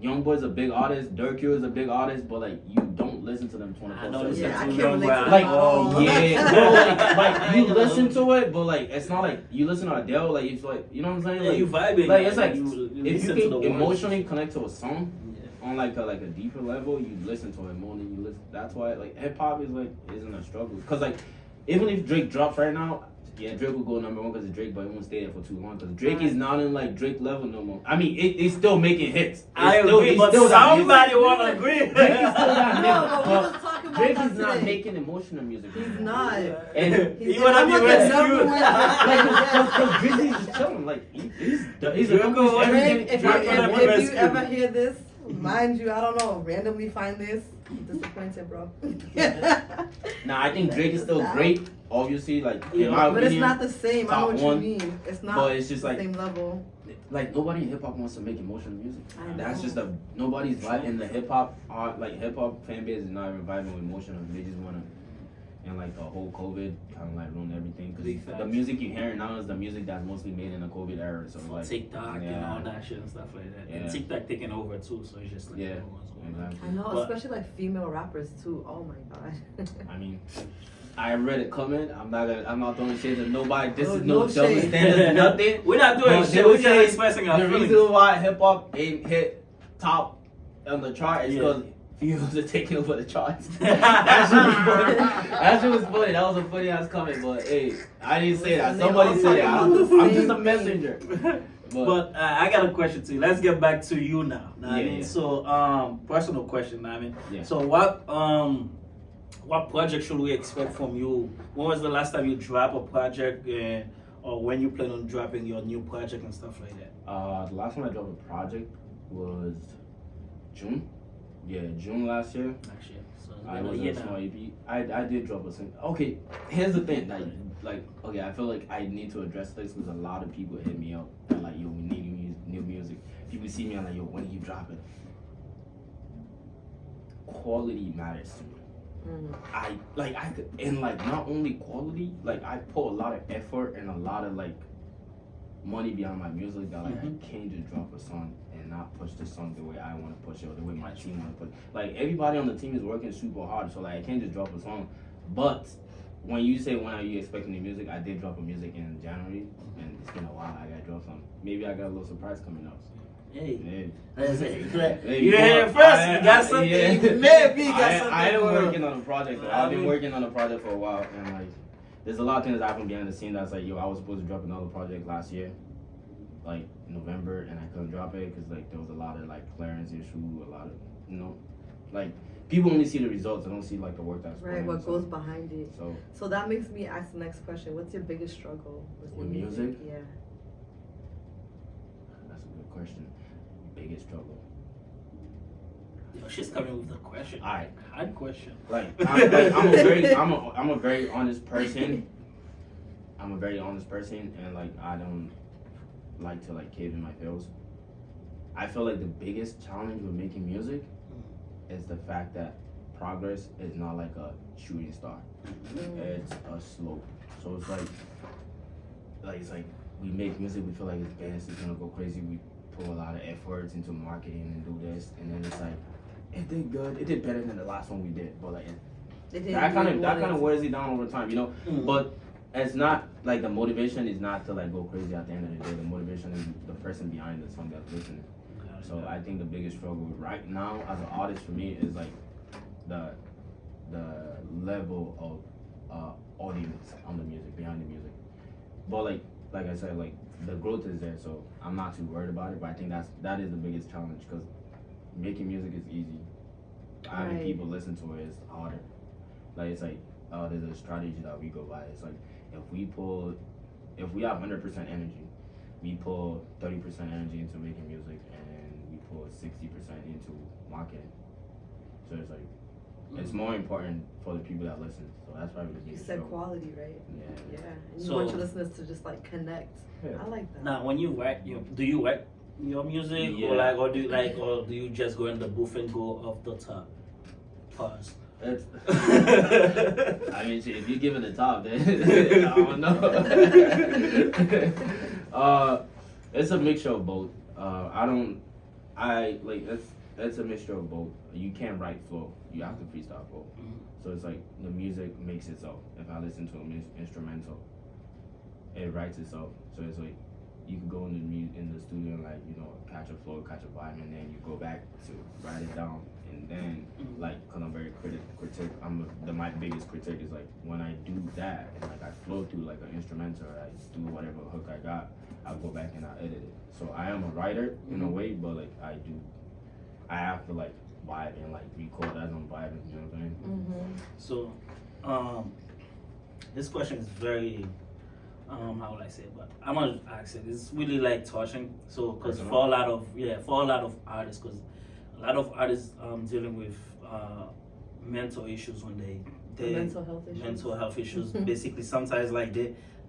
YoungBoy's a big artist, Durkio is a big artist, but like you don't listen to them 24/7. Yeah, I can't relate to Like, oh yeah, bro, like you listen to it, but like it's not like you listen to Adele, like it's like you know what I'm saying? Yeah, Like you vibing. like it's like you if you listen to the can words. emotionally connect to a song on like a deeper level, you listen to it more than you listen. That's why like hip hop is like isn't a struggle, cause like even if Drake drops right now, yeah, Drake will go number one because it's Drake, but it won't stay there for too long because Drake is not in like Drake level no more. I mean, it's still making hits. I agree, but somebody wanna agree. Drake is still not No, but we was talking about Drake that is not today. making emotional music. He's not. And He's You wanna be rescued? because Drizzy's just chilling. Like he's Drake accomplished Drake, everything. if you ever hear this, mind you, I don't know, randomly find this, I'm disappointed, bro. Nah, I think Drake is still great. Obviously, like in my But it's opinion, not the same. I know top what one, you mean. It's not but it's just the like same level. like nobody in hip hop wants to make emotional music. I That's know. just nobody's vibe in the hip hop fan base is not even vibing with emotional. They just wanna, and like the whole COVID kind of like ruined everything Big because facts. the music you're hearing now is the music that's mostly made in the COVID era. So like TikTok and yeah. all that shit and stuff like that. And Yeah. TikTok taking over too, so it's just like Yeah, everyone's on that. exactly. I know, But- especially like female rappers too. Oh my god. I mean, I read it coming. I'm not throwing shade at nobody. This No- is no no double shade. standard, nothing. We're not doing But shit. they We're would just say expressing our the feelings. reason why hip hop ain't hit top on the chart is Yeah. because females are taking over the charts. That shit was funny. That shit was funny. That was a funny ass comment. But hey, I didn't say that. Listen, Somebody they said it. all talk about the I'm just a same thing. messenger. But I got a question to you. Let's get back to you now. Know what I Yeah, mean? yeah. So personal question. Know what I mean, Yeah. so what project should we expect from you? When was the last time you dropped a project, or when you plan on dropping your new project and stuff like that? The last time I dropped a project was June. Yeah, June last year. Next year. So it's I been a was year a small now. EP. I did drop a single. Okay, here's the thing. Like okay, I feel like I need to address this because a lot of people hit me up and like, yo, we need new music. People see me and like, yo, when are you dropping? Quality matters to me. I could, and like not only quality, like I put a lot of effort and a lot of like money behind my music that like I can't just drop a song and not push the song the way I want to push it or the way my team want to push it. Like everybody on the team is working super hard, so like I can't just drop a song. But when you say when are you expecting the music, I did drop a music in January and it's been a while. I gotta drop some. Maybe I got a little surprise coming up. Hey. Yeah. You hear it first. You got something. Yeah. Maybe you got something. I am for- working on a project. Though. I've been working on a project for a while, and like, there's a lot of things that happen behind the scene. That's like, yo, I was supposed to drop another project last year, like November, and I couldn't drop it because like there was a lot of like clearance issue, a lot of like people only see the results. They don't see like the work that's Right, going what in, goes behind it. So So that makes me ask the next question. What's your biggest struggle with With your music? Yeah. that's a good question. Biggest struggle. Yo, she's coming with a question. Alright. Hard question. I'm a very honest person. I'm a very honest person, and like I don't like to like cave in my feels. I feel like the biggest challenge with making music is the fact that progress is not like a shooting star. It's a slope. So it's like it's like we make music, we feel like it's best, it's gonna go crazy. We put a lot of efforts into marketing and do this, and then it's like it did good. It did better than the last one we did, but like that kind of wears it down over time, you know. But it's not like the motivation is not to like go crazy at the end of the day. The motivation is the person behind the song that's listening. So I think the biggest struggle right now as an artist for me is like the level of audience on the music, behind the music. But like I said, like the growth is there, so I'm not too worried about it. But I think that is the biggest challenge because making music is easy. Having Right. people listen to it is harder. Like it's like there's a strategy that we go by. It's like if we have 100% energy, we pull 30% energy into making music, and we pull 60% into marketing. So it's like it's more important for the people that listen. So that's why we You do said show. quality, right? Yeah. Yeah. And you So- want your listeners to just like connect. Yeah. I like that. Now, when you write, do you write your music, Yeah. or do you just go in the booth and go off the top? Pause. It's, I mean, shit, if you're giving the top, then I don't know. It's a mixture of both. It's a mixture of both. You can't write flow. You have to freestyle flow. So it's like the music makes itself. If I listen to an instrumental, it writes itself. So it's like you can go in the studio and like catch a flow, catch a vibe, and then you go back to write it down and then like, cause I'm very critic. My biggest critic is like when I do that and like I flow through like an instrumental or I do whatever hook I got, I'll go back and I'll edit it. So I am a writer in a way, but like I have to like vibe and like record as I'm vibing. You know what I'm saying? So, this question is very, how would I say it? But I'm gonna ask it. It's really like touching. So, cause for a lot of artists, cause a lot of artists dealing with mental issues when they mental health issues. Basically, sometimes like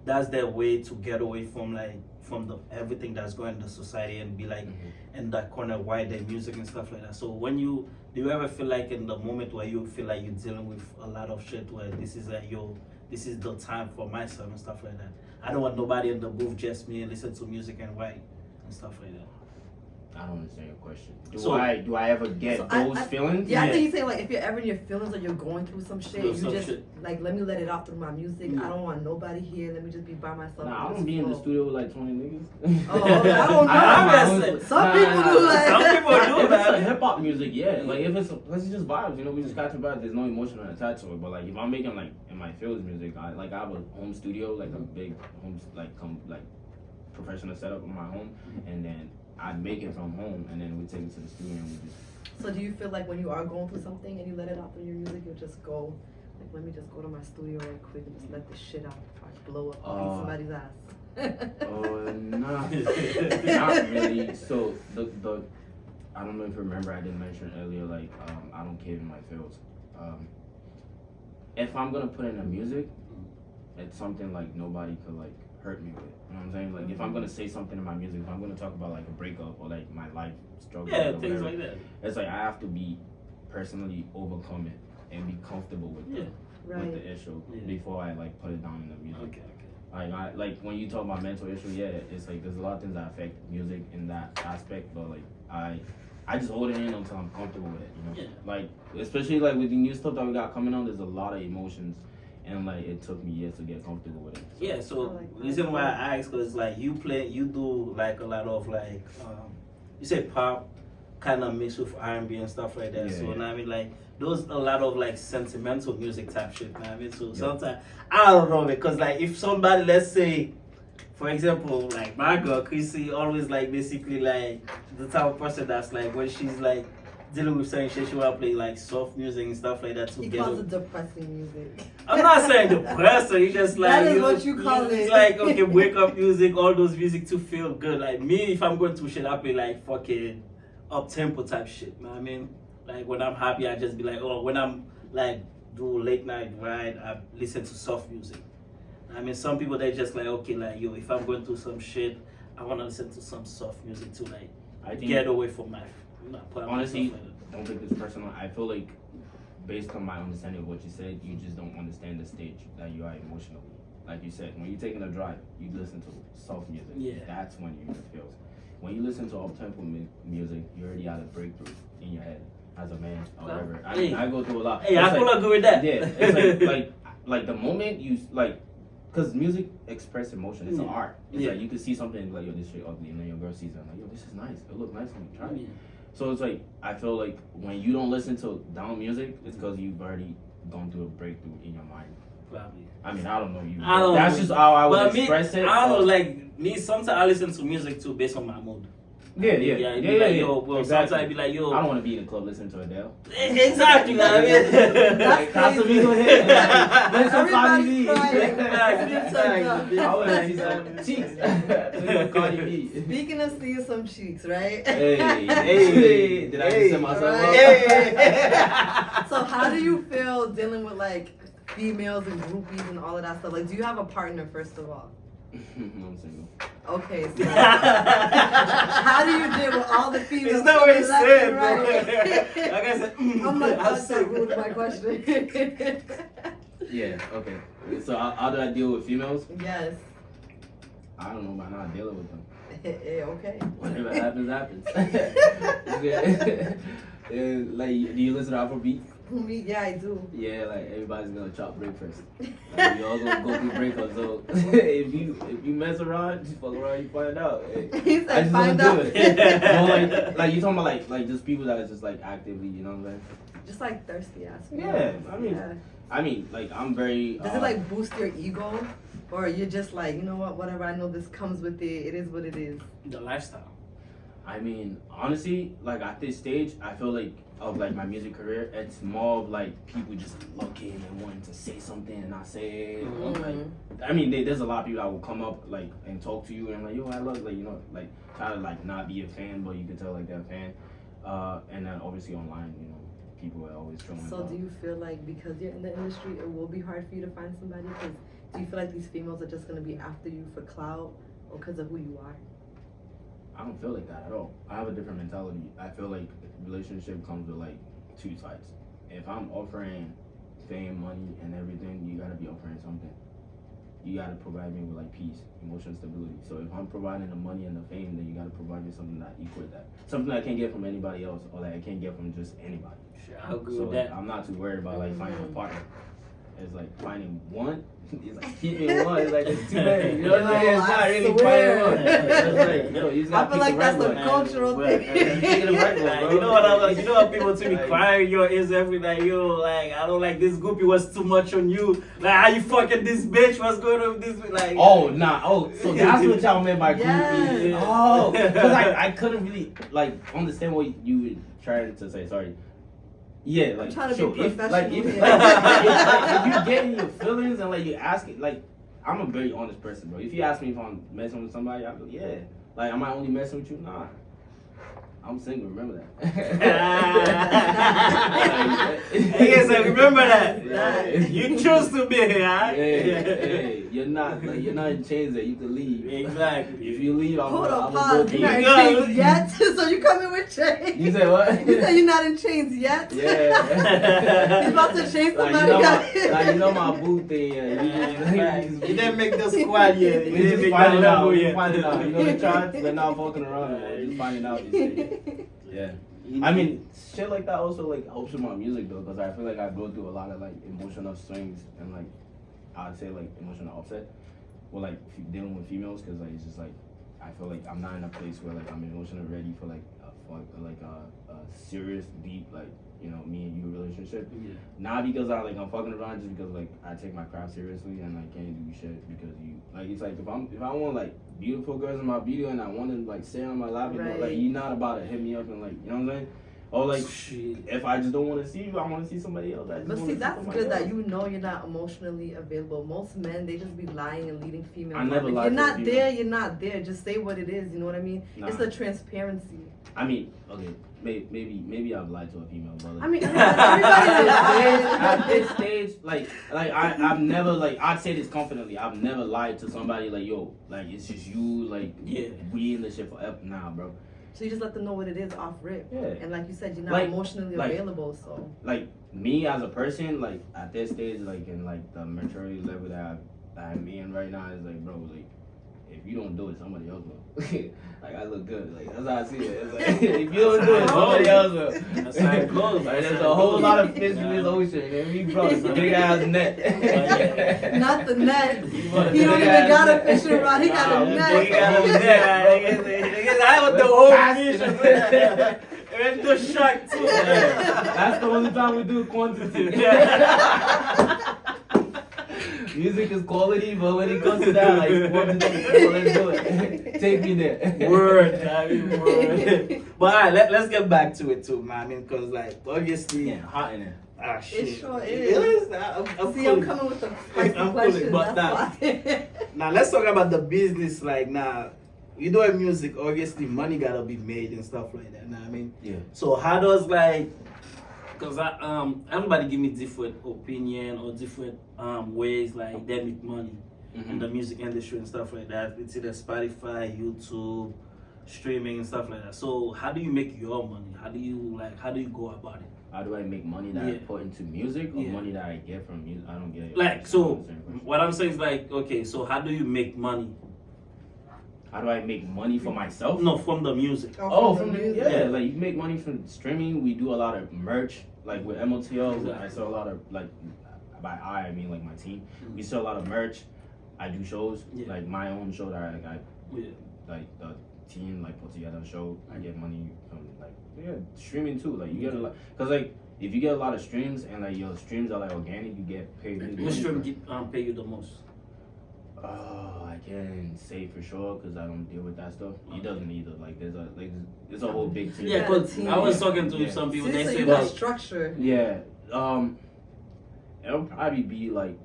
that's their way to get away from the everything that's going in the society and be like in that corner why their music and stuff like that. So do you ever feel like in the moment where you feel like you're dealing with a lot of shit where this is like this is the time for myself and stuff like that? I don't want nobody in the booth, just me, and listen to music and write and stuff like that. I don't understand your question. Do I ever get those feelings? Yeah, I think you say like if you're ever in your feelings or you're going through some shit, like let me let it out through my music. I don't want nobody here. Let me just be by myself. Nah, I don't be in the studio with like 20 niggas. Oh, okay, I don't know. Some people do that. Some people do that. If it's hip hop music, yeah. Like if it's just vibes, you know, we just catch vibes. There's no emotion attached to it. But like if I'm making like in my feels music, I have a home studio, like a big home professional setup in my home, and then I make it from home, and then we take it to the studio and we just. So do you feel like when you are going through something and you let it out through your music, you'll just go, like, let me just go to my studio right quick and just let this shit out before I blow up and beat somebody's ass? Not really. So the I don't know if you remember, I did mention earlier, like I don't cave in my feels. If I'm gonna put in the music, it's something like nobody could like hurt me with. You know what I'm saying? Like if I'm gonna say something in my music, if I'm gonna talk about like a breakup or like my life struggle, or things whatever, like that. It's like I have to be personally overcome it and be comfortable with the issue before I like put it down in the music. Okay. Like when you talk about mental issue, it's like there's a lot of things that affect music in that aspect, but like I just hold it in until I'm comfortable with it, you know? Yeah. Like especially like with the new stuff that we got coming on, there's a lot of emotions. And like it took me years to get comfortable with it. So reason why I asked was like you do like a lot of like you say pop, kind of mixed with R&B and stuff like that. So I mean like those a lot of like sentimental music type shit. I mean so sometimes I don't know because like if somebody, let's say for example like my girl Chrissy, always like basically like the type of person that's like when she's like dealing with certain shit, she wanna play like soft music and stuff like that to He calls it depressing music. I'm not saying depressing, you just like that is what you call it. It's like okay, wake up music, all those music to feel good. Like me, if I'm going through shit, I play like fucking up tempo type shit. You know what I mean? Like when I'm happy, I just be like, oh, when I'm like do late night ride, I listen to soft music. I mean, some people they just like okay, like yo, if I'm going through some shit, I wanna listen to some soft music to like get away from my. Honestly, don't take this personal. I feel like, based on my understanding of what you said, you just don't understand the stage that you are emotionally. Like you said, when you're taking a drive, you listen to soft music. Yeah. That's when you're in the feels. When you listen to up-tempo music, you already had a breakthrough in your head as a man or whatever. I go through a lot. Hey, I feel agree with that. Yeah, it's like the moment you like, because music express emotion. It's an art. It's like you can see something like yo, this shit ugly, and then your girl sees it like yo, this is nice. It look nice on me. Try it. So it's like, I feel like when you don't listen to down music, it's because you've already gone through a breakthrough in your mind. Probably. I mean, I don't know you. That's just how I would express it. I don't know, like, me, sometimes I listen to music too based on my mood. Yeah. Yo, well, exactly. Sometimes I be like, yo. I don't want to be in a club listening to Adele. Exactly, you know what I mean? That's Casamigo hit. There's some Cardi B. Cardi B. Speaking of seeing some cheeks, right? Hey. Did I just say myself up? Hey. So how do you feel dealing with like females and groupies and all of that stuff? Like, do you have a partner first of all? I'm single. Okay, so how do you deal with all the females? It's not what you said, right? Like I said, I'm like, that's so rude to my question. Yeah, okay. So how do I deal with females? Yes. I don't know, by not dealing with them. Okay. Whatever happens, happens. Like, do you listen to Afrobeat? Me, yeah, I do. Yeah, like everybody's gonna chop break first. Like, we all gonna go through breakups. So if you mess around, just fuck around, you find out. Hey, He I said, just find wanna out. do it. Like you talking about like just people that are just like actively, you know what I'm saying? Just like thirsty ass. Yeah, Yeah. I mean, like I'm very. Does it like boost your ego? Or you're just like, you know what, whatever, I know this comes with it, it is what it is. The lifestyle. I mean, honestly, like at this stage, I feel like of like my music career, it's more of like people just looking and wanting to say something and not say it. Or, like, I mean, there's a lot of people that will come up like and talk to you and like, yo, I love, like, you know, like try to like not be a fan, but you can tell like they're a fan. And then obviously online, you know, people are always showing. So do you feel like because you're in the industry, it will be hard for you to find somebody? Because do you feel like these females are just gonna be after you for clout or because of who you are? I don't feel like that at all. I have a different mentality. I feel like relationship comes with like two sides. If I'm offering fame, money, and everything, you gotta be offering something. You gotta provide me with like peace, emotional stability. So if I'm providing the money and the fame, then you gotta provide me something that equals that. Something that I can't get from anybody else, or that I can't get from just anybody. Sure, I'll agree So with that. I'm not too worried about like finding a partner. It's like finding one. It's like keeping one. It's like it's too many. You know what I'm saying? It's not really finding one. It's like, yo, you just I gotta feel pick like the that's right a one. cultural Well, thing. Pick the right one, bro. You know what I'm like? You know how people to be Like- crying your ears every night. Yo, like I don't like this groupie was too much on you. Like how you fucking this bitch? What's going on with this? Like Oh nah. Oh, so that's what y'all meant by groupie. Yes. Oh, because I couldn't really like understand what you were trying to say. Sorry. Yeah, like I'm trying to so be if, like, professional if, here. like, if you get in your feelings and like you ask it, like I'm a very honest person, bro. If you ask me if I'm messing with somebody, I'll go, yeah. Like, am I only messing with you? Nah. I'm single, remember that. Yes, I remember that. Yeah. You choose to be here, huh? Hey, you're not in chains that you can leave. Exactly. If you leave, I'm Hold on, gonna pause. go You're not deep. in chains yet? So you coming with chains? You say what? You say you're not in chains yet? Yeah. He's about to chain Like, somebody. you know my boo thing, yeah. You didn't make the squad yet. You We didn't just make finding that out. level We yet. finding out. You know the charts. We're not fucking around. We're just finding out these days. Yeah. I mean, shit like that also like helps with my music though, because I feel like I go through a lot of like emotional swings and like I'd say like emotional upset, or like dealing with females, because like it's just like I feel like I'm not in a place where like I'm emotionally ready for like a serious, deep, like, you know, me and you relationship. Yeah. Not because I'm fucking around, just because like I take my craft seriously and I can't do shit because you like, it's like if I want like beautiful girls in my video and I want to like sit on my lap, and Right. like you're not about to hit me up and like, you know what I'm saying? Or like Shit. if I just don't want to see you, I want to see somebody else. I just But wanna see, see that's somebody good that else. you know you're not emotionally available. Most men, they just be lying and leading females. I never on. If lied you're to a not female. there, you're not there. Just say what it is. You know what I mean? Nah. It's the transparency. I mean, okay, maybe I've lied to a female, but like, I mean, everybody at this lies. stage, like I've never, like, I'd say this confidently, I've never lied to somebody like, yo, like it's just you, like, Yeah. we in this shit forever. Nah, bro. So you just let them know what it is off rip. Yeah. And like you said, you're not Like- emotionally like- available. So Like me as a person, like at this stage, like in like the maturity level that I'm in right now, is like, bro, like if you don't do it, somebody else will. Like I look good, like that's how I see it. It's like if you don't do it, somebody else will. That's how it goes. Like, That's there's how a it whole goes. lot of fish in this ocean, and we bro, it's a big ass net. not the net. You He want a don't even big ass got a net. fishing rod. He got Nah, a we net. They got a net. Niggas, I want the whole fish. And the shark too. That's the only time we do quantity. Music is quality, but when it comes to that, like quantity, so let's do it. Take me there. Word, I mean, word. But alright, let's get back to it too, man. I mean, because like obviously, Yeah, hot in there. ah shit. It sure It is. I'm See, I'm cool. coming with the spicy I'm questions. cool, but That's why. Now let's talk about the business. Like now, you doing music, obviously money gotta be made and stuff like that. Know what I mean? Yeah. So how does like, cause everybody give me different opinion or different ways like they make money in the music industry and stuff like that. It's either Spotify, YouTube, streaming and stuff like that. So how do you make your money? How do you go about it? How do I make money that I Yeah. put into music, or Yeah. money that I get from music? I don't get it. Like so, Same question. what I'm saying is like, okay, so how do you make money? how do I make money for myself? No, from the music. Oh, from the yeah, like you make money from streaming. We do a lot of merch, like with MOTL. Exactly. I sell a lot of like by I mean like my team. We sell a lot of merch. I do shows, like my own show that I like the team like put together a show. I get money from like streaming too. Like you get a lot, cause like if you get a lot of streams and like your streams are like organic, you get paid. Which stream pay you the most? I can't say for sure because I don't deal with that stuff. He doesn't either. Like there's a whole big team. Yeah, cause I was talking to some people. They say like like structure. Yeah. It'll probably be like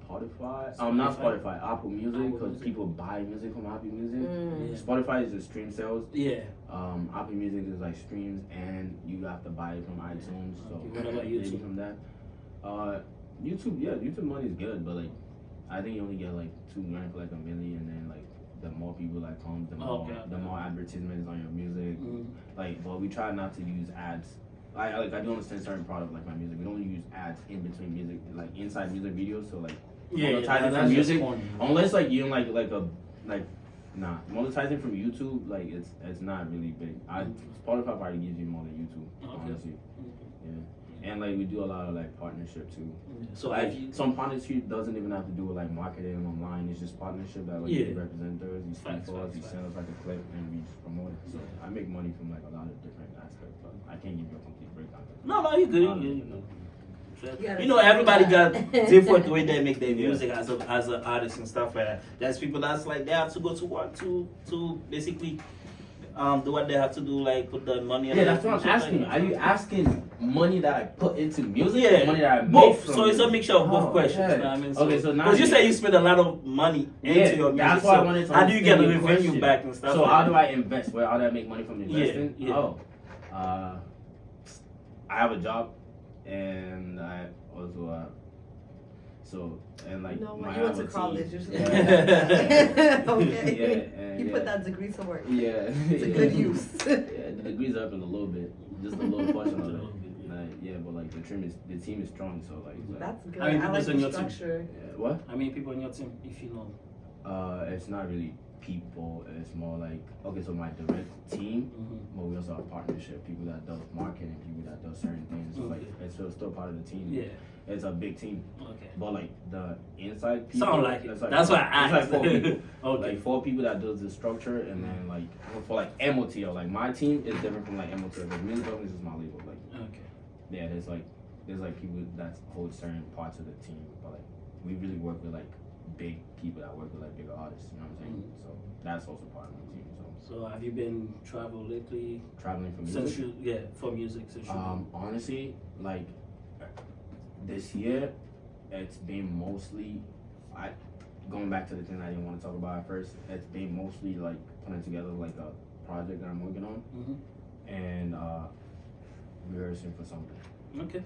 Spotify. Not Spotify. Apple Music because people buy music from Apple Music. Yeah. Spotify is the stream sales. Yeah. Apple Music is like streams and you have to buy it from iTunes. So what about YouTube? From that. YouTube money is good, but like I think you only get like $2 for like $1 million, and then like the more people that come, the more advertisements on your music. Like, but we try not to use ads. I do understand certain product like my music. We don't use ads in between music, like inside music videos. So like monetizing from music, unless like you don't monetizing from YouTube, like it's not really big. Spotify probably gives you more than YouTube, honestly. Yeah. And like we do a lot of like partnership too. So like some partnership doesn't even have to do with like marketing online. It's just partnership that like you represent us, you speak for us, you send us like a clip, and we just promote it. So I make money from like a lot of different aspects, but I can't give you a complete breakdown. No, you good. You know, everybody got different way they make their music as an artist and stuff like that. There's people that's like they have to go to work to basically do what they have to do, like put the money in. Yeah, that's what I'm asking. Are you asking money that I put into music? Yeah, money that I make both. from So it's a mixture of both questions. Yeah. You know what I mean? Okay, so now because you say you spend a lot of money into your music. That's why I wanted to. How do you get the revenue revenue back and stuff? So like how that? do I invest? Where how do I make money from investing? Yeah. Oh, I have a job, and I also like no, when I you went have to a college, team. you're just okay. Yeah, and you put that degree to work. Yeah, It's a good use. Yeah, the degree's up in a little bit, just a little portion of it. But like the team is strong, so like. That's good. How many I like people in the your team? structure. What? How many people in your team, if you know? It's not really people. It's more like so my direct team, but we also have partnership. People that does marketing, people that does certain things. So like it's still part of the team. Yeah. It's a big team. Okay. But like the inside people. Sound like it. Like That's why I asked. It's like 4 people. Okay. Like 4 people that does the structure, and then like for like MOTL, like my team is different from like MOTL. Because music company is my label. Like yeah, there's like people that hold certain parts of the team, but like we really work with like big people that work with like bigger artists. You know what I'm saying? So that's also part of my team. So have you been travel lately? Traveling for music? For music. Since honestly, like this year, it's been mostly going back to the thing I didn't want to talk about at first. It's been mostly like putting together like a project that I'm working on, and rehearsing for something. Okay.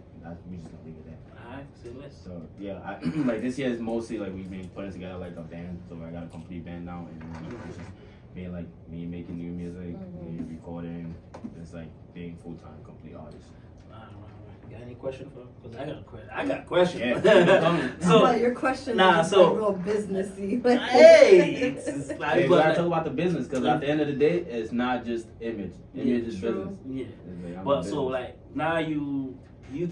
We just gonna leave it there. Alright, say less. So yeah, like this year is mostly like we've been putting together like a band. So I got a complete band now, and it's just being like me making new music, me recording. It's like being full-time complete artist. Got any question for? Because I got a question. Yeah. So about your question is like real businessy. Hey, we gotta talk about the business because at the end of the day, it's not just image. Image is business. Yeah. Like, but so like now you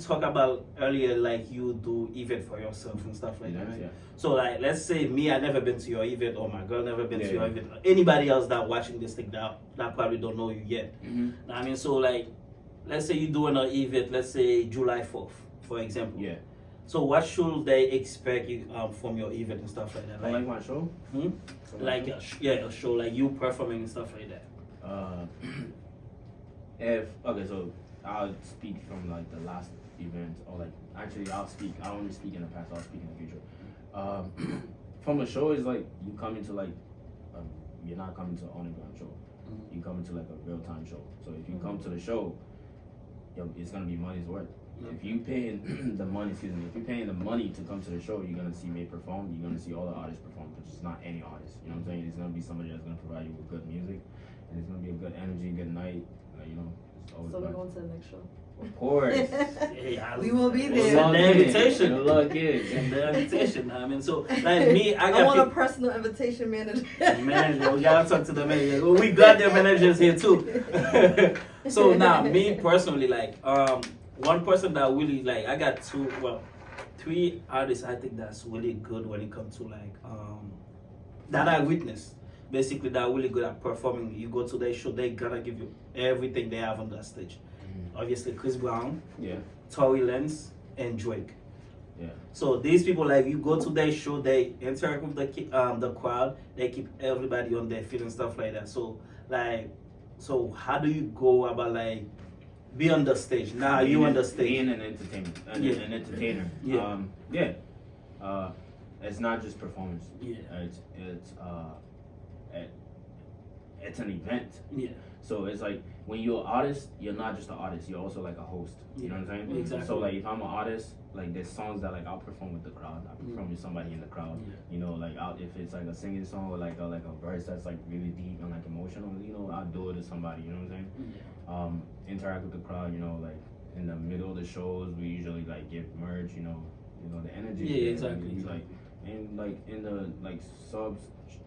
talk about earlier like you do event for yourself and stuff like that. Right? Yeah. So like let's say me, I never been to your event, or my girl never been to your event. Anybody else that watching this thing that probably don't know you yet. I mean, so like. Let's say you're doing an event, let's say July 4th, for example. Yeah. So what should they expect you from your event and stuff like that? Like my show? Like a show, like you performing and stuff like that. So I'll speak from like the last event, or like actually I'll speak. I don't really speak in the past. I'll speak in the future. From a show is like you come into like you're not coming to an underground show. You come into like a real time show. So if you come to the show, it's gonna be money's worth. If you paying the money, if you're paying the money to come to the show, you're gonna see me perform. You're gonna see all the artists perform, but it's not any artist. You know what I'm saying? It's gonna be somebody that's gonna provide you with good music, and it's gonna be a good energy, good night. It's always so we're going to the next show. Of course. Hey, We will be Send there. the invitation. Good luck, kid. Send the invitation. I mean, so like me, I I got want a people. personal invitation manager. Manager, we gotta talk to the manager. We got their managers here too. So now, me personally, like, one person that really like, I got three artists I think that's really good when it comes to like, that I witnessed. Basically, that are really good at performing. You go to their show, they gotta give you everything they have on that stage. Obviously, Chris Brown, Yeah. Tory Lanez, and Drake. Yeah. So these people, like, you go to their show, they interact with the crowd, they keep everybody on their feet and stuff like that. So like, so how do you go about like be on the stage? Now you on the stage. Being an entertainment, an entertainer. Yeah. It's not just performance. Yeah. It's an event. Yeah. So it's like when you're an artist, you're not just an artist. You're also like a host. You know what I'm saying? Exactly. So like if I'm an artist, like there's songs that like I'll perform with the crowd. I'll perform with somebody in the crowd. Yeah. You know, like if it's like a singing song or like a verse that's like really deep and like emotional, you know, I'll do it to somebody. You know what I'm saying? Yeah. Interact with the crowd. You know, like in the middle of the shows, we usually like give merch. You know, the energy. Yeah, there. exactly. It's like and like in the like subs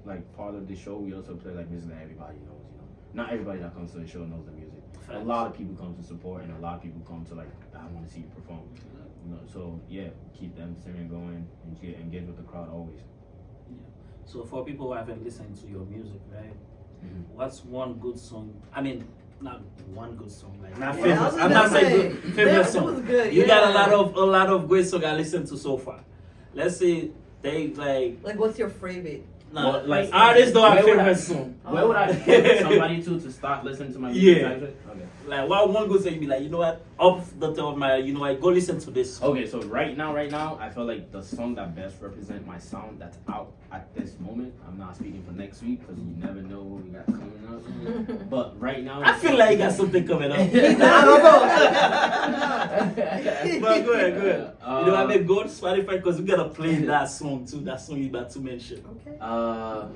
like part of the show, we also play like music that everybody knows. You know, not everybody that comes to the show knows the music. Facts. A lot of people come to support, and a lot of people come to like, I want to see you perform. You know, so yeah, keep them singing going and engage with the crowd always. Yeah. So for people who haven't listened to your music, right? What's one good song? I mean, not one good song, like not favorite. I was I'm not gonna saying say, good, favorite that song. was good, You got yeah. a lot of great songs I listened to so far. Let's say they like. Like, what's your favorite? Nah, Well, like like, artists don't have where would favorite I- song. Where would I get somebody to start listening to my music? Yeah. Okay. Like what one good song you be like, you know what? Off the top of my, you know what? Go listen to this. Song. Okay, so right now, I feel like the song that best represents my sound that's out at this moment. I'm not speaking for next week because you never know what we got coming up. But right now, I feel like you got something coming up. I don't know. But go ahead. You know, I mean, go to Spotify because we gotta play that song too. That song you about to mention. Okay.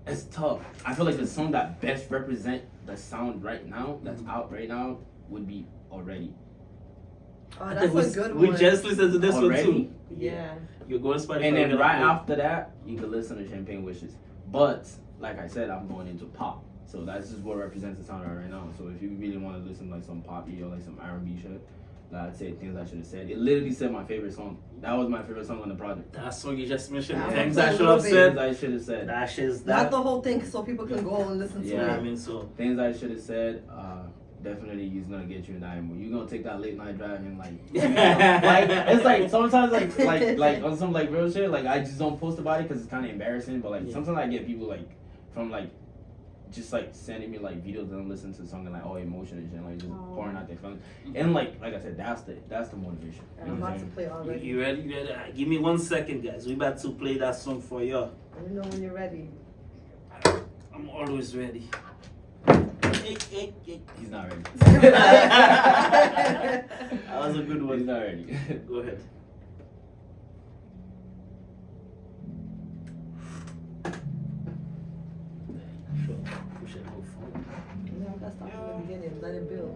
It's tough. I feel like the song that best represent the sound right now, that's out right now, would be Already. Oh, I that's think a good we one. just listened to this Already? one too. Yeah. You go to Spotify. And then you gotta right play. after that, you can listen to Champagne Wishes. But like I said, I'm going into pop. So that's just what represents the sound right now. So if you really want to listen to like some poppy or like some R&B shit, I'd say Things I Should Have Said. It literally said my favorite song. That was my favorite song on the project. That song you just mentioned, Yeah, things I'm I should a have little Things said. I Should Have Said. That shit's Not that. the whole thing, so people can go and listen to Yeah, I it. mean, so Things I Should Have Said. Definitely is gonna get you in that mood. You're gonna take that late night drive and like it's like sometimes like on some like real shit, like I just don't post about it because it's kind of embarrassing. But like sometimes I get people like from like just like sending me like videos and listen to something like all emotion and shit, like just pouring out their feelings. And like I said, that's the motivation. And I'm about to play already. you ready? You ready? Give me 1 second, guys. We about to play that song for you. Let me know when you're ready. I'm always ready. He's not ready. That was a good He's one. not ready. Go ahead. Sure. Push it go forward. No, that's not from the beginning. Let it build.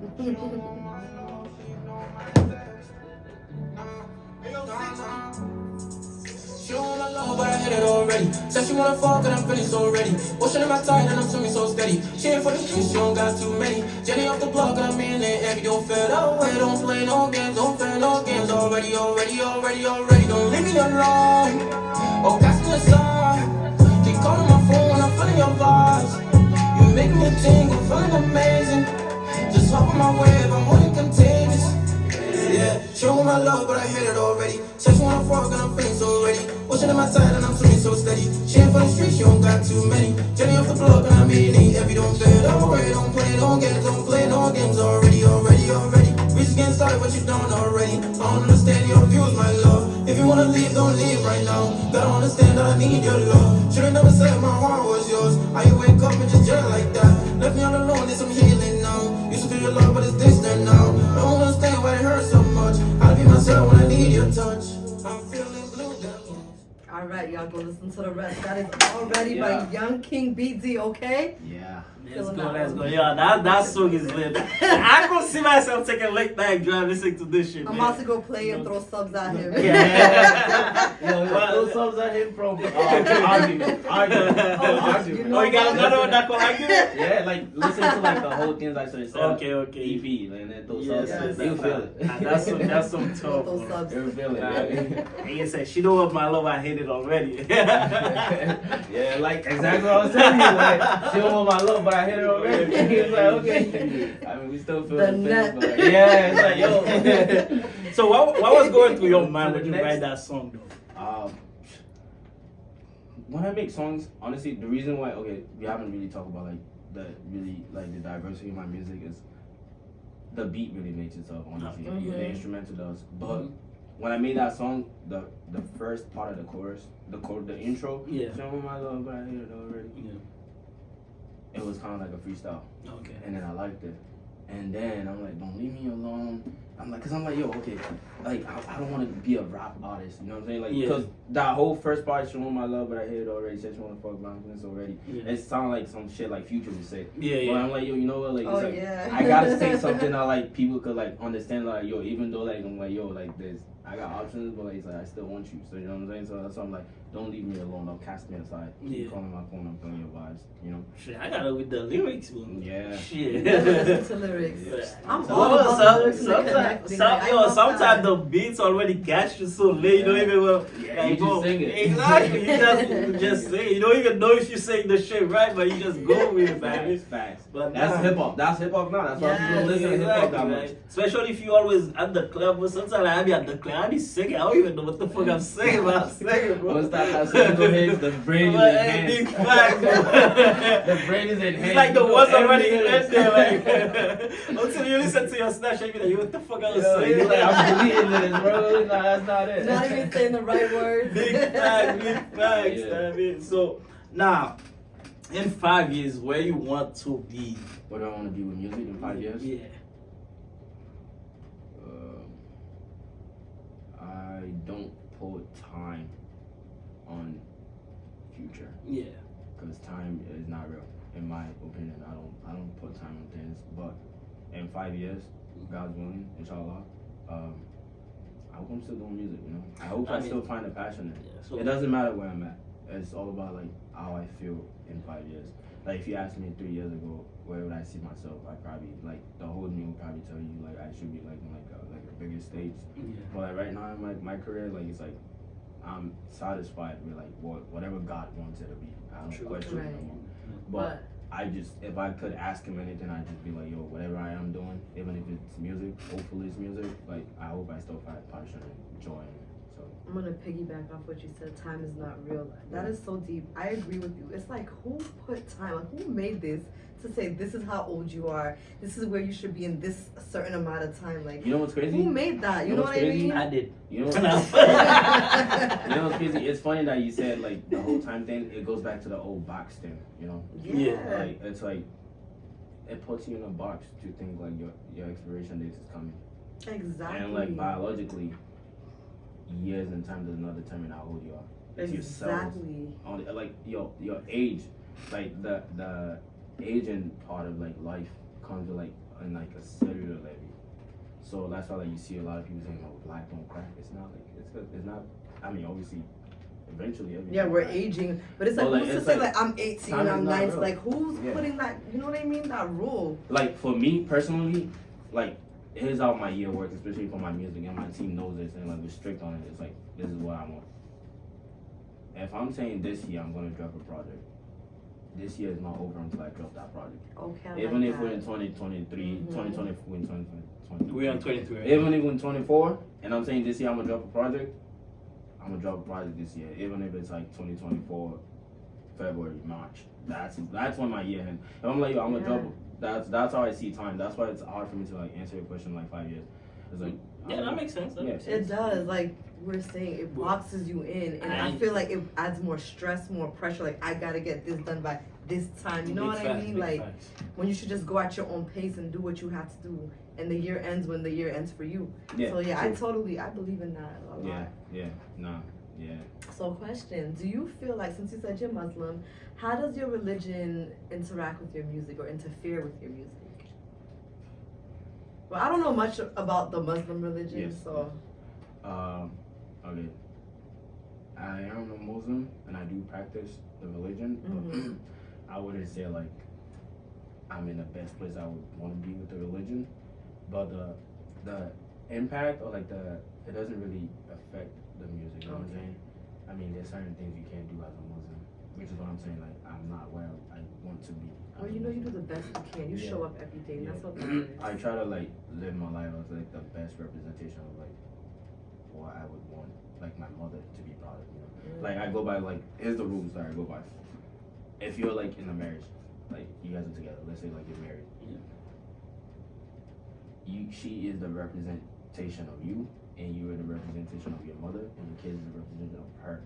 She don't wanna love, but I hit it already. Said she wanna fuck, and I'm feeling so ready. Ocean in my tide, and I'm swimming so steady. She ain't for the streets, she don't got too many. Jenny off the block, and I'm in it. If you don't feel that way, don't play no games, don't play no games. Already. Don't leave me alone. Oh, pass me a sign. Keep calling my phone when I'm feeling your vibes. You make me tingle, feeling amazing. Just hop on my wave, I'm more than contagious. Yeah, she don't want my love, but I hit it already. Said she wanna fuck, and I'm feeling so ready. Ocean in my tide, and I'm swimming so steady. She ain't for the streets, she don't got too many. Jenny off the block, and I'm eating. If you don't feel that way, don't play no games, don't play no games. Already. We just getting started, what you done already. I don't understand your views, my love. If you wanna leave, don't leave right now. Gotta understand that I need your love. Should've never said my heart was yours. How you wake up and just jet like that? Left me all alone, need some healing now. Used to feel your love, but it's distant now. I don't understand why it hurts so much. How to be myself when I need your touch. I'm feeling blue. All right, y'all go listen to the rest. That is Already Yeah. by YoungkingBD, okay? Yeah. Let's go. Yeah, that song is lit. I can see myself taking a late night drive listening to this shit. I'm man. about to go play and throw subs at him. Yeah. Yo, those songs I hit from argument. Oh, you got another one that called argument? Yeah, like listen to like the whole things I said. Okay. EP, and then those Yes, songs. yes, You'll feel it. That's some Throw tough. those bro. subs. You'll feel it. And he said, she know what my love, I hate it already. Yeah, like exactly what I was telling you. Like, she don't want my love, but I hit it already. He was like, okay. I mean, we still feel The the net. pain, but yeah, it's like, yo. So what was going through your mind when you Next. write that song though? When I make songs, honestly, the reason why, okay, we haven't really talked about like the diversity of my music is the beat really makes itself, honestly. Mhm. The instrumental does. But when I made that song, the first part of the chorus, the intro, Yeah. show me my love, but I hate it already. Yeah. It was kind of like a freestyle. Okay. And then I liked it. And then I'm like, don't leave me alone. I'm like, cause I'm like, yo, okay, like I don't want to be a rap artist, you know what I'm saying? Like, Yeah. cause that whole first part, showing my love, but I hate it already. Said you want to fuck my business already. Yeah. It sounds like some shit like Future would say. Yeah. But I'm like, yo, you know what? Like, Oh, it's like yeah. I gotta say something that like people could like understand. Like, yo, even though like I'm like, yo, like this, I got options, but like, it's like I still want you. So you know what I'm saying? So that's why I'm like, don't leave me alone. Don't cast me aside. Yeah. Keep calling my phone. I'm feeling your vibes. You know? Shit, I got it with the lyrics, bro. Yeah. Shit. Listen to lyrics. Yeah. I'm So, all about the lyrics and the sometimes, connecting. Like, I love sometimes that. the beats already catch you so late. You don't even well, Yeah, you just sing it. Exactly. You just say. You don't even know if you saying the shit right, but you just go with it, man. Facts. But That's nah. hip hop. That's hip hop now. That's why people don't listen to hip hop that much. Right? Especially if you always at the club, but sometimes I be at the club, I be singing. I don't even know what the fuck I'm saying, but I'm singing, bro. Once that single hits, the brain is But, enhanced. big fact, bro. The brain is enhanced. It's like the You know words already everything in there, like until you listen to your snatch, you be like, what the fuck I was Yo, saying? you're like, I'm deleting this, bro. Nah, that's not it. Not even saying the right words. Big facts, Yeah. I mean, so now, in 5 years, where you want to be? What do I want to be with music in 5 years? Yeah. I don't put time on future Yeah. because time is not real, in my opinion. I don't put time on things, but in 5 years, God's willing, inshallah, I hope I'm still doing music. You know, I hope I still find a passion in it. Yeah, so It doesn't matter where I'm at. It's all about like how I feel in 5 years. Like if you asked me 3 years ago, where would I see myself? I probably like the whole me would probably tell you like I should be like in like a bigger stage. Yeah. But like right now in my career, like it's like I'm satisfied with like whatever God wants it to be. I don't True. question it Right. no more. But I just, if I could ask him anything, I'd just be like, yo, whatever I am doing, even if it's music, hopefully it's music, like I hope I still find passion and joy in it. So I'm gonna piggyback off what you said. Time is not real. That is so deep. I agree with you. It's like who put time? Like who made this to say this is how old you are? This is where you should be in this certain amount of time. Like you know what's crazy? who made that? You know what I crazy? mean? I did. You know what's You know what's crazy? It's funny that you said like the whole time thing. It goes back to the old box thing. You know, Yeah. like it's like it puts you in a box to think like your expiration date is coming. Exactly. And like biologically, years and time does not determine how old you are. It's your cells. Exactly. On like your age, like the aging part of like life comes to like on like a cellular level. So that's why like you see a lot of people saying, "Oh, black don't crack." It's not like it's not. I mean, obviously, eventually. Yeah, we're aging, but it's like Well, like, who's to it's say like, like I'm 18, time is I'm not 19? real. Like who's Yeah. putting that? You know what I mean? That rule. Like for me personally, like here's how my year works, especially for my music, and my team knows this, and like we're strict on it. It's like this is what I want. If I'm saying this year I'm gonna drop a project, this year is not over until I drop that project. Okay. I Even like if we're that. in 2023, Mhm. 2024, in 2020. We're on 23. Right? Even if we're in 24, and I'm saying this year I'm gonna drop a project, I'm gonna drop a project this year. Even if it's like 2024, February, March. That's when my year ends. If I'm like, yo, I'm gonna drop. That's how I see time. That's why it's hard for me to like answer your question like 5 years. It's like Yeah, that makes sense. That Yeah. makes It sense. does. Like we're saying, it boxes you in, and I feel like it adds more stress, more pressure. Like I gotta get this done by this time. You know Big what facts, I mean? big Like facts. when you should just go at your own pace and do what you have to do, and the year ends when the year ends for you. Yeah, So yeah, true. I believe in that a lot. Yeah, nah, Yeah. So, question: do you feel like, since you said you're Muslim, how does your religion interact with your music or interfere with your music? Well, I don't know much about the Muslim religion, Yes. so. Okay. I am a Muslim and I do practice the religion, but I wouldn't say like I'm in the best place I would want to be with the religion. But the impact or like it doesn't really affect the music. You know what I'm saying? I mean, there's certain things you can't do as a Muslim, which is what I'm saying. Like I'm not where I want to be. Well, you know, you do the best you can. You show up every day. Yeah. That's what matters. I try to like live my life as like the best representation of like what I would want like my mother to be proud of. You know, like I go by like here's the rules that I go by. If you're like in a marriage, like you guys are together. Let's say like you're married. She is the representation of you, and you are the representation of your mother, and your kids is the representation of her.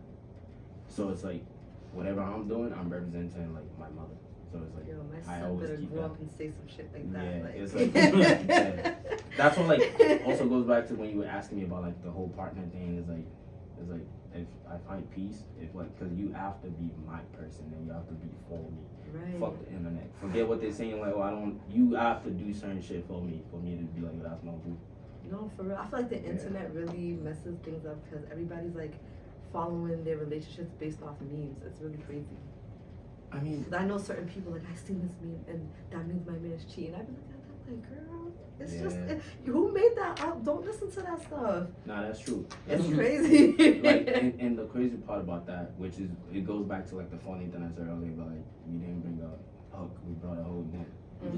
So it's like, whatever I'm doing, I'm representing like my mother. So it's like, Yo, my I son always better keep grow that. up and say some shit like that. Yeah, like. it's like, yeah. That's what like also goes back to when you were asking me about like the whole partner thing. It's like if I find peace, if like, cause you have to be my person, and you have to be for me. Right. Fuck the internet. Forget what they're saying. Like, oh, you have to do certain shit for me to be like, that's my boo. No, for real. I feel like the internet really messes things up because everybody's like following their relationships based off memes. It's really crazy. I mean, 'cause I know certain people like, I seen this meme and that means my man is cheating. I've been looking at that like, girl, it's just who made that up? Don't listen to that stuff. nah, that's true. It's crazy. Like, and the crazy part about that, which is, it goes back to like the funny thing I said earlier, but like, we didn't bring a hook, we brought a whole net.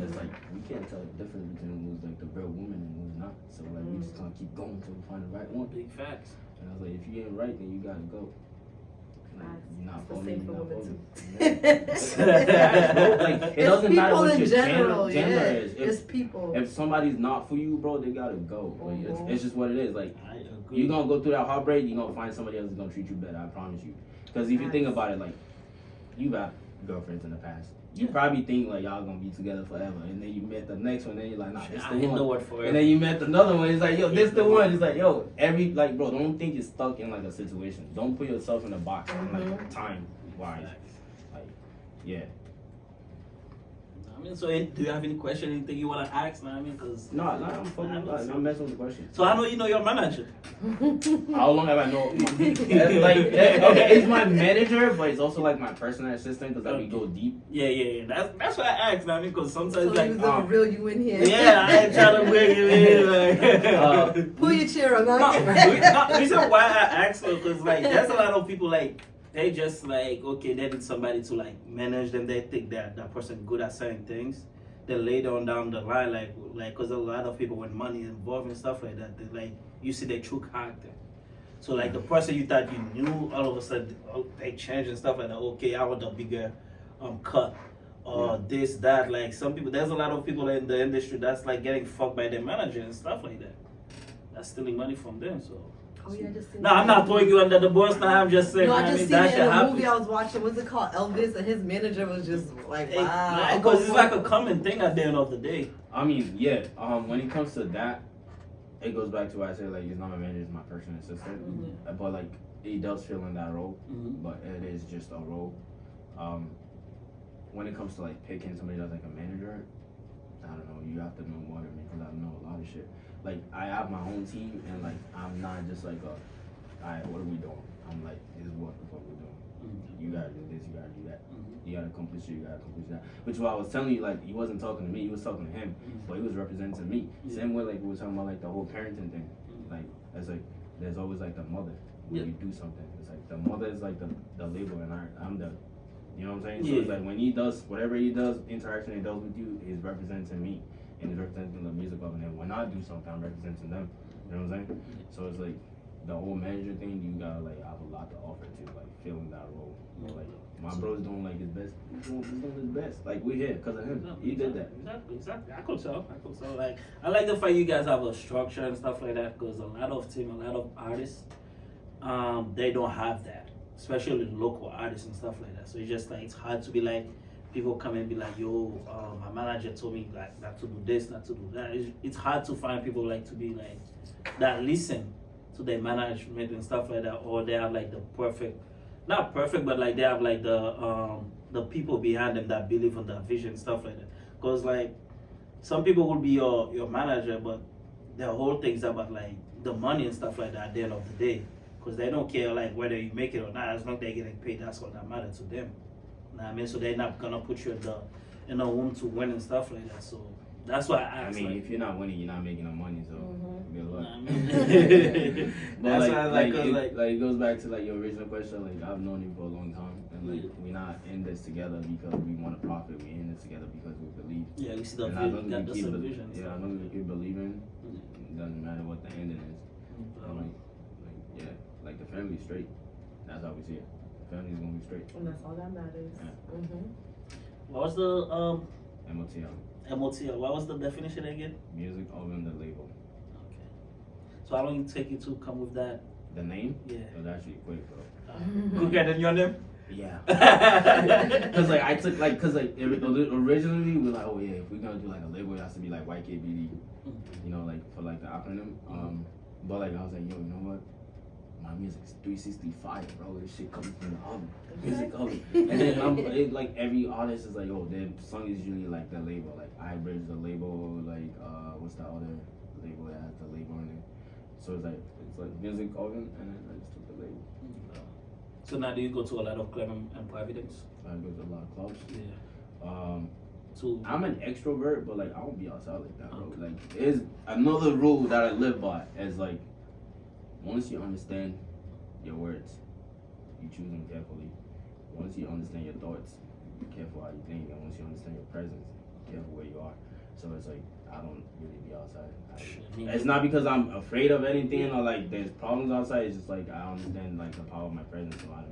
It's like, we can't tell the difference between who's like the real woman and who's not. So like, we just gonna keep going until we find the right one. Big facts. And I was like, if you ain't right, then you gotta go. Like, you're not It's the for me, same for you're not for women me. Like, it doesn't matter people what in your general, gender yeah. is. It's people. If somebody's not for you, bro, they gotta go. Like, it's just what it is. Like, I agree. you're gonna go through that heartbreak, you're gonna find somebody else who's gonna treat you better, I promise you. Because if you think about it, like, you got girlfriends in the past. You probably think like y'all gonna be together forever, and then you met the next one, and you're like, nah, this I the ain't one. know what forever. And then you met another one, it's like, yo, this the one. It's like, yo, bro, don't think you're stuck in like a situation. Don't put yourself in a box in like time wise. Like, yeah. I mean, so do you have any question, anything you wanna ask? I mean, cause I'm messing with the question. so I know you know your manager. How long have I known? Okay, it's my manager, but it's also like my personal assistant because like we go deep. Yeah. That's why I asked. I mean, cause sometimes So like, you was gonna reel you in here. yeah, I ain't trying to bring you in. Like, Pull your chair up. no, the reason why I asked her, cause like there's a lot of people like they just like, okay, they need somebody to like manage them. They think that person good at certain things. Then later on down the line, like, cause a lot of people with money involved and stuff like that, they like you see their true character. So like the person you thought you knew, all of a sudden they change and stuff like that. Okay, I want a bigger cut or this, that. Like some people, there's a lot of people in the industry that's like getting fucked by their manager and stuff like that. That's stealing money from them. So. Oh yeah, I just seen No, I'm not throwing you under the bus. Now I'm just saying. No, I man, just mean, seen that it shit in a happens. movie I was watching. What's it called? Elvis, and his manager was just like, wow. Because it's like a common thing at the end of the day. I mean, yeah. When it comes to that, it goes back to what I said. Like, it's not my manager, it's my personal assistant. But like, he does fill in that role. But it is just a role. When it comes to like picking somebody that's like a manager, I don't know. You have to know more than me because I know a lot of shit. Like, I have my own team, and like, I'm not just like alright, what are we doing? I'm like, this is what the fuck we're doing. You gotta do this, you gotta do that. You gotta accomplish it, you gotta accomplish that. Which is why I was telling you, like, he wasn't talking to me, he was talking to him, but he was representing me. Same way, like, we were talking about, like, the whole parenting thing. Like, it's like, there's always, like, the mother when you do something. It's like, the mother is, like, the label, and I'm the, you know what I'm saying? So it's like, when he does, whatever he does, interaction he does with you, he's representing me. And he's representing the music of it. And when I do something, I'm representing them. You know what I'm saying? So it's like, the whole manager thing, you gotta like have a lot to offer to like filling that role. You know, like my bro's doing like his best. He's doing his best. Like we're here because of him. He did that. Exactly. I could tell. Like I like the fact you guys have a structure and stuff like that because a lot of artists, they don't have that, especially local artists and stuff like that. So it's just like it's hard to be like people come and be like, yo, my manager told me like not to do this, not to do that. It's hard to find people like to be like that listen to their management and stuff like that, or they have like the perfect, not perfect, but like they have like the people behind them that believe in that vision, stuff like that. Because like some people will be your manager, but their whole thing's about like the money and stuff like that at the end of the day. Because they don't care like whether you make it or not, as long as they're getting paid, that's all that matters to them. You know what I mean? So they're not gonna put you in a room to win and stuff like that. So that's why I asked. I mean, like, if you're not winning, you're not making no money. So good luck. I mean, But that's why like, like it goes back to like your original question. Like I've known you for a long time, and like we're not in this together because we want to profit. We're in this together because we believe. yeah, you see the And vision, got the same vision. yeah, as long as we keep believing, it doesn't matter what the ending is. And yeah, like the family's straight. That's how we see it. The family's gonna be straight. And that's all that matters. Yeah. What was the MOTL. MOTL? What was the definition again? Music Oven the label. Okay. So how long it take you to come with that? The name? Yeah. It was actually quick, bro. Quicker than your name? Yeah. Cause like I took like, cause like originally we were like, oh yeah, if we're gonna do like a label, it has to be like YKBD, you know, like for like the acronym. But like I was like, yo, you know what? My music's 365, bro. This shit coming from the oven. Music oven. And then like every artist is like, oh, their song is usually like the label, like I Bridge the label, like what's that other label that has the label in it? So it's like music oven, and then I just took the label. So now do you go to a lot of club and Providence? I go to a lot of clubs. Yeah. So I'm an extrovert, but like I won't be outside like that, bro. Like there's another rule that I live by is like once you understand your words, you choose them carefully. Once you understand your thoughts, be careful how you think, and once you understand your presence, be careful where you are. So it's like I don't really be outside. It's not because I'm afraid of anything or like there's problems outside. It's just like I understand like the power of my presence a lot.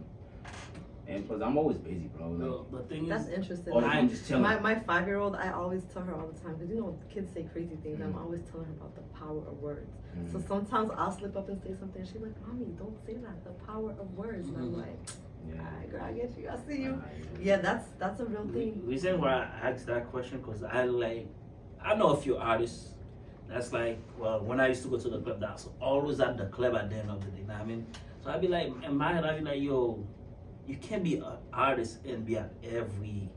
And plus, I'm always busy, bro. Like, the thing That's is, interesting. I'm just chilling. My 5-year-old, I always tell her all the time, because you know, kids say crazy things. I'm always telling her about the power of words. So sometimes I'll slip up and say something, and she's like, Mommy, don't say that. The power of words. And I'm like, alright, girl, I get you. I see you. Yeah, that's a real thing. Reason why I asked that question, because I know a few artists that's like, well, when I used to go to the club, that's always at the club at the end of the day. You know what I mean? So I'd be like, in my head, I'd be like, yo, you can't be an artist and be at every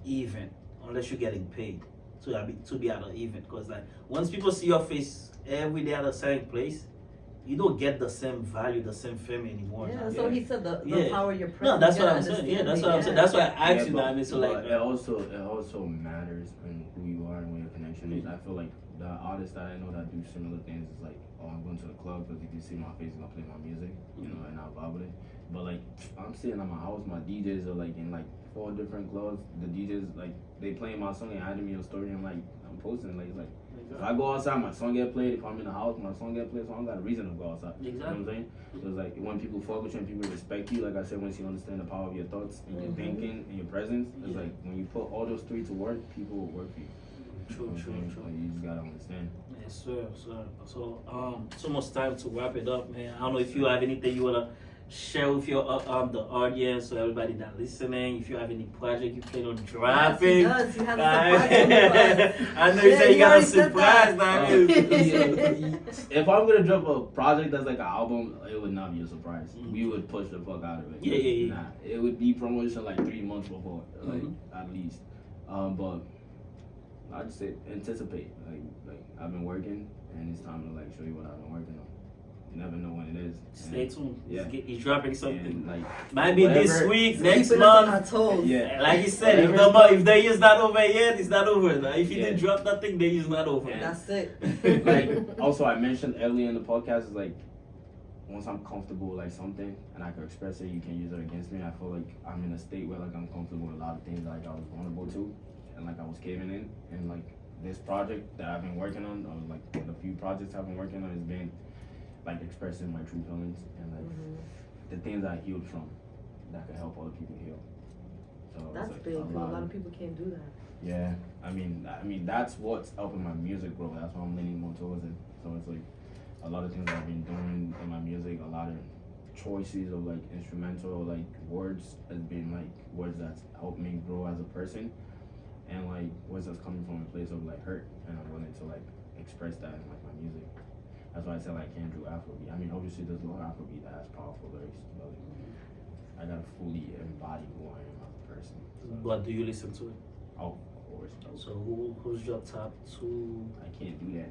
event unless you're getting paid to be at an event. Because like once people see your face every day at the same place, you don't get the same value, the same fame anymore. Yeah, so he said the power of your presence. No, that's what I'm saying. Yeah, that's what I'm saying. That's why I asked you that. I mean, so like it also matters in who you are and where your connection is. I feel like the artists that I know that do similar things is like, oh, I'm going to the club because if you see my face, I'm gonna play my music, you know, and I'll vibe with it. But like, I'm sitting at my house, my DJs are like in like 4 different clubs. The DJs like they playing my song and adding me a story. I'm like, I'm posting like if I go outside, my song get played. If I'm in the house, my song get played. So I don't got a reason to go outside. Exactly. You know what I'm saying? So it's like when people fuck with you and people respect you, like I said, once you understand the power of your thoughts and your thinking and your presence, it's like when you put all those 3 to work, people will work for you. True. Like, you just gotta understand. Yes, sir. So it's almost time to wrap it up, man. I don't know if you have anything you wanna share with your the audience or everybody that listening. If you have any project you plan on dropping, Yes, he does. He has a surprise. I know you said you got a surprise. If I'm gonna drop a project that's like an album, it would not be a surprise. We would push the fuck out of it. Yeah. Nah, it would be promotion like 3 months before, like at least. But I just say anticipate. Like I've been working, and it's time to like show you what I've been working on. You never know when it is. Stay tuned. Yeah. He's dropping something. And, like, might be this week, next Keeping us on our month. toes. Yeah. Like you said, if the year's not over yet, it's not over. If you didn't drop nothing, the year's not over. Yeah. That's it. Like also I mentioned earlier in the podcast is like once I'm comfortable with like something and I can express it, you can use it against me. I feel like I'm in a state where like I'm comfortable with a lot of things that, like I was vulnerable to and like I was caving in, and like this project that I've been working on, or like the few projects I've been working on, has been like expressing my true feelings and like the things I healed from that could help other people heal. So That's like big. A lot of people can't do that. Yeah, I mean that's what's helping my music grow. That's why I'm leaning more towards it. So it's like a lot of things I've been doing in my music, a lot of choices of like instrumental like words has been like words that's helped me grow as a person, and like words that's coming from a place of like hurt, and I'm willing to like express that in like my music. That's why I said like I can't do Afrobeat. I mean, obviously there's a lot of Afrobeat that has powerful lyrics, but I gotta fully embody who I am as a person. So, But do you listen to it? oh, of course. So who's your top two? I can't do that.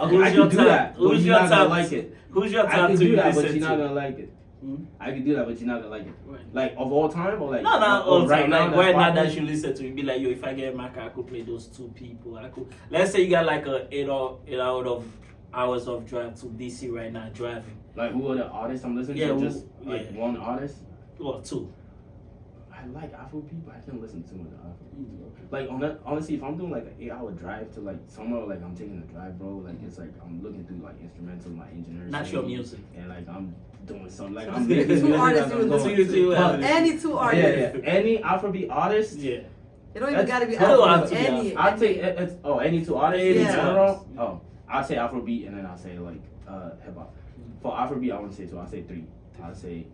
Who's I your can do top? that, but Who's you're your not gonna top? like it. Who's your I top can two do you that, but listen you're not to? gonna like it. Hmm? I can do that, but you're not gonna like it. Right. Like of all time, or like No, not or all time. Like that's right now popular? that you listen to, you be like, yo, if I get my car, I could play those two people. I could. Let's say you got like a 8 hours of drive to DC right now, driving. Like who are the artists I'm listening Yeah, to? who- Just like yeah. one artist. Or two. I like Afrobeat, but I can't listen to much Afrobeat, bro. Like honestly, if I'm doing like an 8-hour drive to like somewhere, like I'm taking a drive, bro. Like it's like I'm looking through like instrumentals, my engineers. Not your music. And like I'm doing something. Like So I'm the making two music artists as you I'm listen going. to. But- Any two artists. Yeah. Any Afrobeat artist. Yeah. It don't even That's gotta be tough. Afrobeat. Yeah. Any. I take it's any two artists in Yeah. general. Oh, I'll say Afrobeat and then I'll say like hip hop. For Afrobeat, I wouldn't say two. I'll say three. I'll say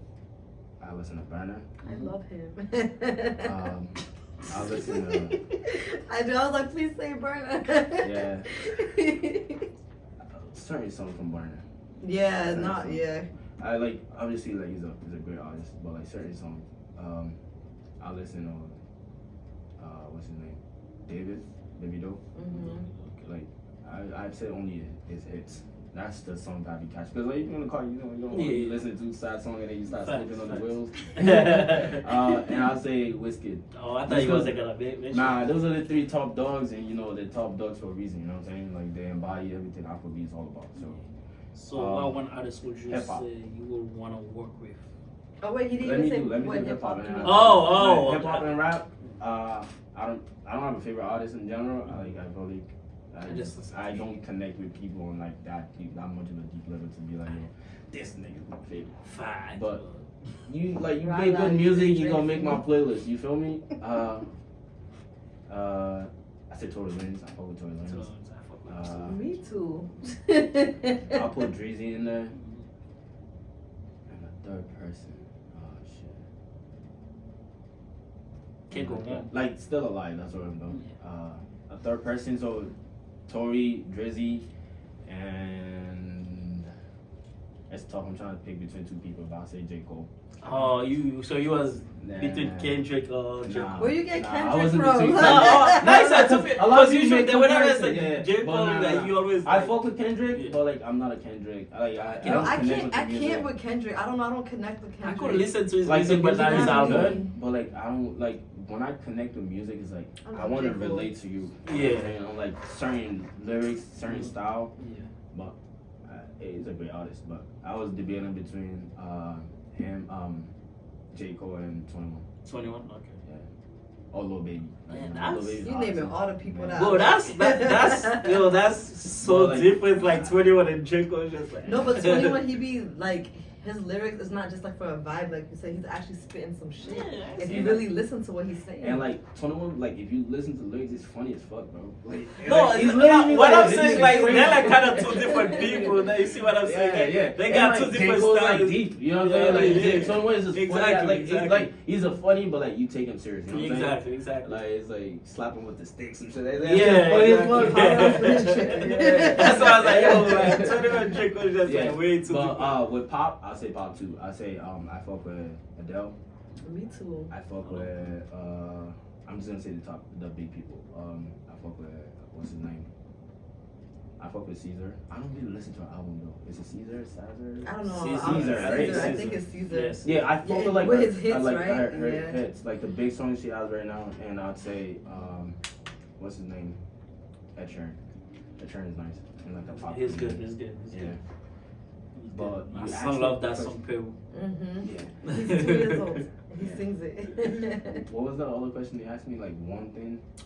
I listen to Burner. I love him. I listen to I do. I was like, please say Burner. Yeah. certain songs from Burner. Yeah, Certain not songs. yeah. I like obviously like he's a great artist, but like certain songs, I listen to what's his name, Baby Doe. Mm-hmm. Like I'd say only his hits. That's the song that I be catching. Cause like you in the car, you don't want to Yeah. listen to sad song and then you start Facts, slipping on the facts. wheels. And I'll say Wizkid. Oh, I thought you wasn't gonna be. Nah, those are the three top dogs, and you know they're top dogs for a reason. You know what I'm saying? Like they embody everything Afrobeat is all about. So what one artist would you hip-hop. say you would want to work with? Oh wait, you didn't let me even say do what hip hop and rap. Oh, hip hop and rap. I don't have a favorite artist in general. I don't connect with people on like that much of a deep level to be like, yo, this nigga's my favorite. Fine. But you make Right, good like, music, you Drake. gonna make my playlist. You feel me? I said Tory Lanez. I fuck with Tory Lanez. Me too. I'll put Drizzy in there. And a third person. Oh shit. Can't go wrong. Like still alive. That's what I'm doing. A third person. So Tory, Drizzy, and it's tough. I'm trying to pick between two people, but I'll say J. Cole. Oh, you was Nah. between Kendrick or J. Nah. Where you get Nah, Kendrick I wasn't from? between- Nice to A lot of because people usually make whenever I comparison, say yeah. J. But Cole, nah, like nah. you always. I like, fuck with Kendrick, Yeah. but like I'm not a Kendrick. I You know, I connect with the can't music. with Kendrick. I don't know. I don't connect with I Kendrick. could listen to his Like the music, but music not his is album. good, but like I don't like when I connect with music. It's like I love I want to J. Cole. relate to you. Yeah. You know, like certain lyrics, certain style. Yeah. But he's a great artist. But I was debating between him, J. Cole, and 21. 21. Okay. Or Lil Baby. Like, Man, Lil that's- Baby's You awesome. naming all the people that. Bro, that's so Well, like- different. Like 21 and J. Cole, just like No, but 21, he be like, his lyrics is not just like for a vibe, like you said, he's actually spitting some shit. Yeah, If see you that. really listen to what he's saying. And like 21, like if you listen to lyrics, it's funny as fuck, bro. Like, No, like, it's literally what I'm this saying, nigga like crazy. they're like kind of two different people. Now you see what I'm saying? Yeah, yeah. They And, got like, two J. different Cole's, styles. like deep, you know what I'm Yeah, saying? Like yeah. 21 is just funny. Exactly, Like, exactly. like he's a funny, but like you take him serious. You know what I'm saying? Exactly, exactly. Like it's like slapping with the sticks and shit. That's Yeah, funny as exactly. fuck. Yeah. That's why I was like, yo, like 21 J. Cole just Yeah. like way too But different. with pop, I'll say pop too. I say I fuck with Adele. Me too. I fuck with I'm just gonna say the big people. I fuck with what's his name? I fuck with Caesar. I don't really listen to her album though. Is it Caesar? I don't know. Caesar, Caesar, right? I Caesar. think it's Caesar. Yes. Yeah, I fuck Yeah, with like with her, his hits, I like right? her Yeah. hits, like the big songs she has right now, and I'd say what's his name? Ed Sheeran. Ed Sheeran is nice and like the pop. He's good, he's good. He's Yeah. good. But My you son asked love me- that song, Peru. Mm-hmm. Yeah. He's 2 years old. He sings it. What was the other question you asked me? Like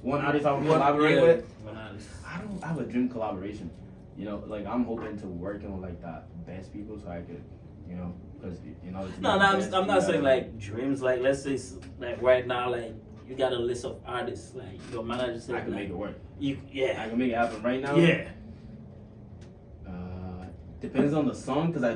one artist I would collaborate with. One artist. I don't have a dream collaboration. You know, like I'm hoping to working with like the best people so I could, you know, because you know. No, I'm not saying like dreams. Like let's say like right now, like you got a list of artists. Like your manager said, I can like, make it work. You I yeah can make it happen right now. yeah. Depends on the song because I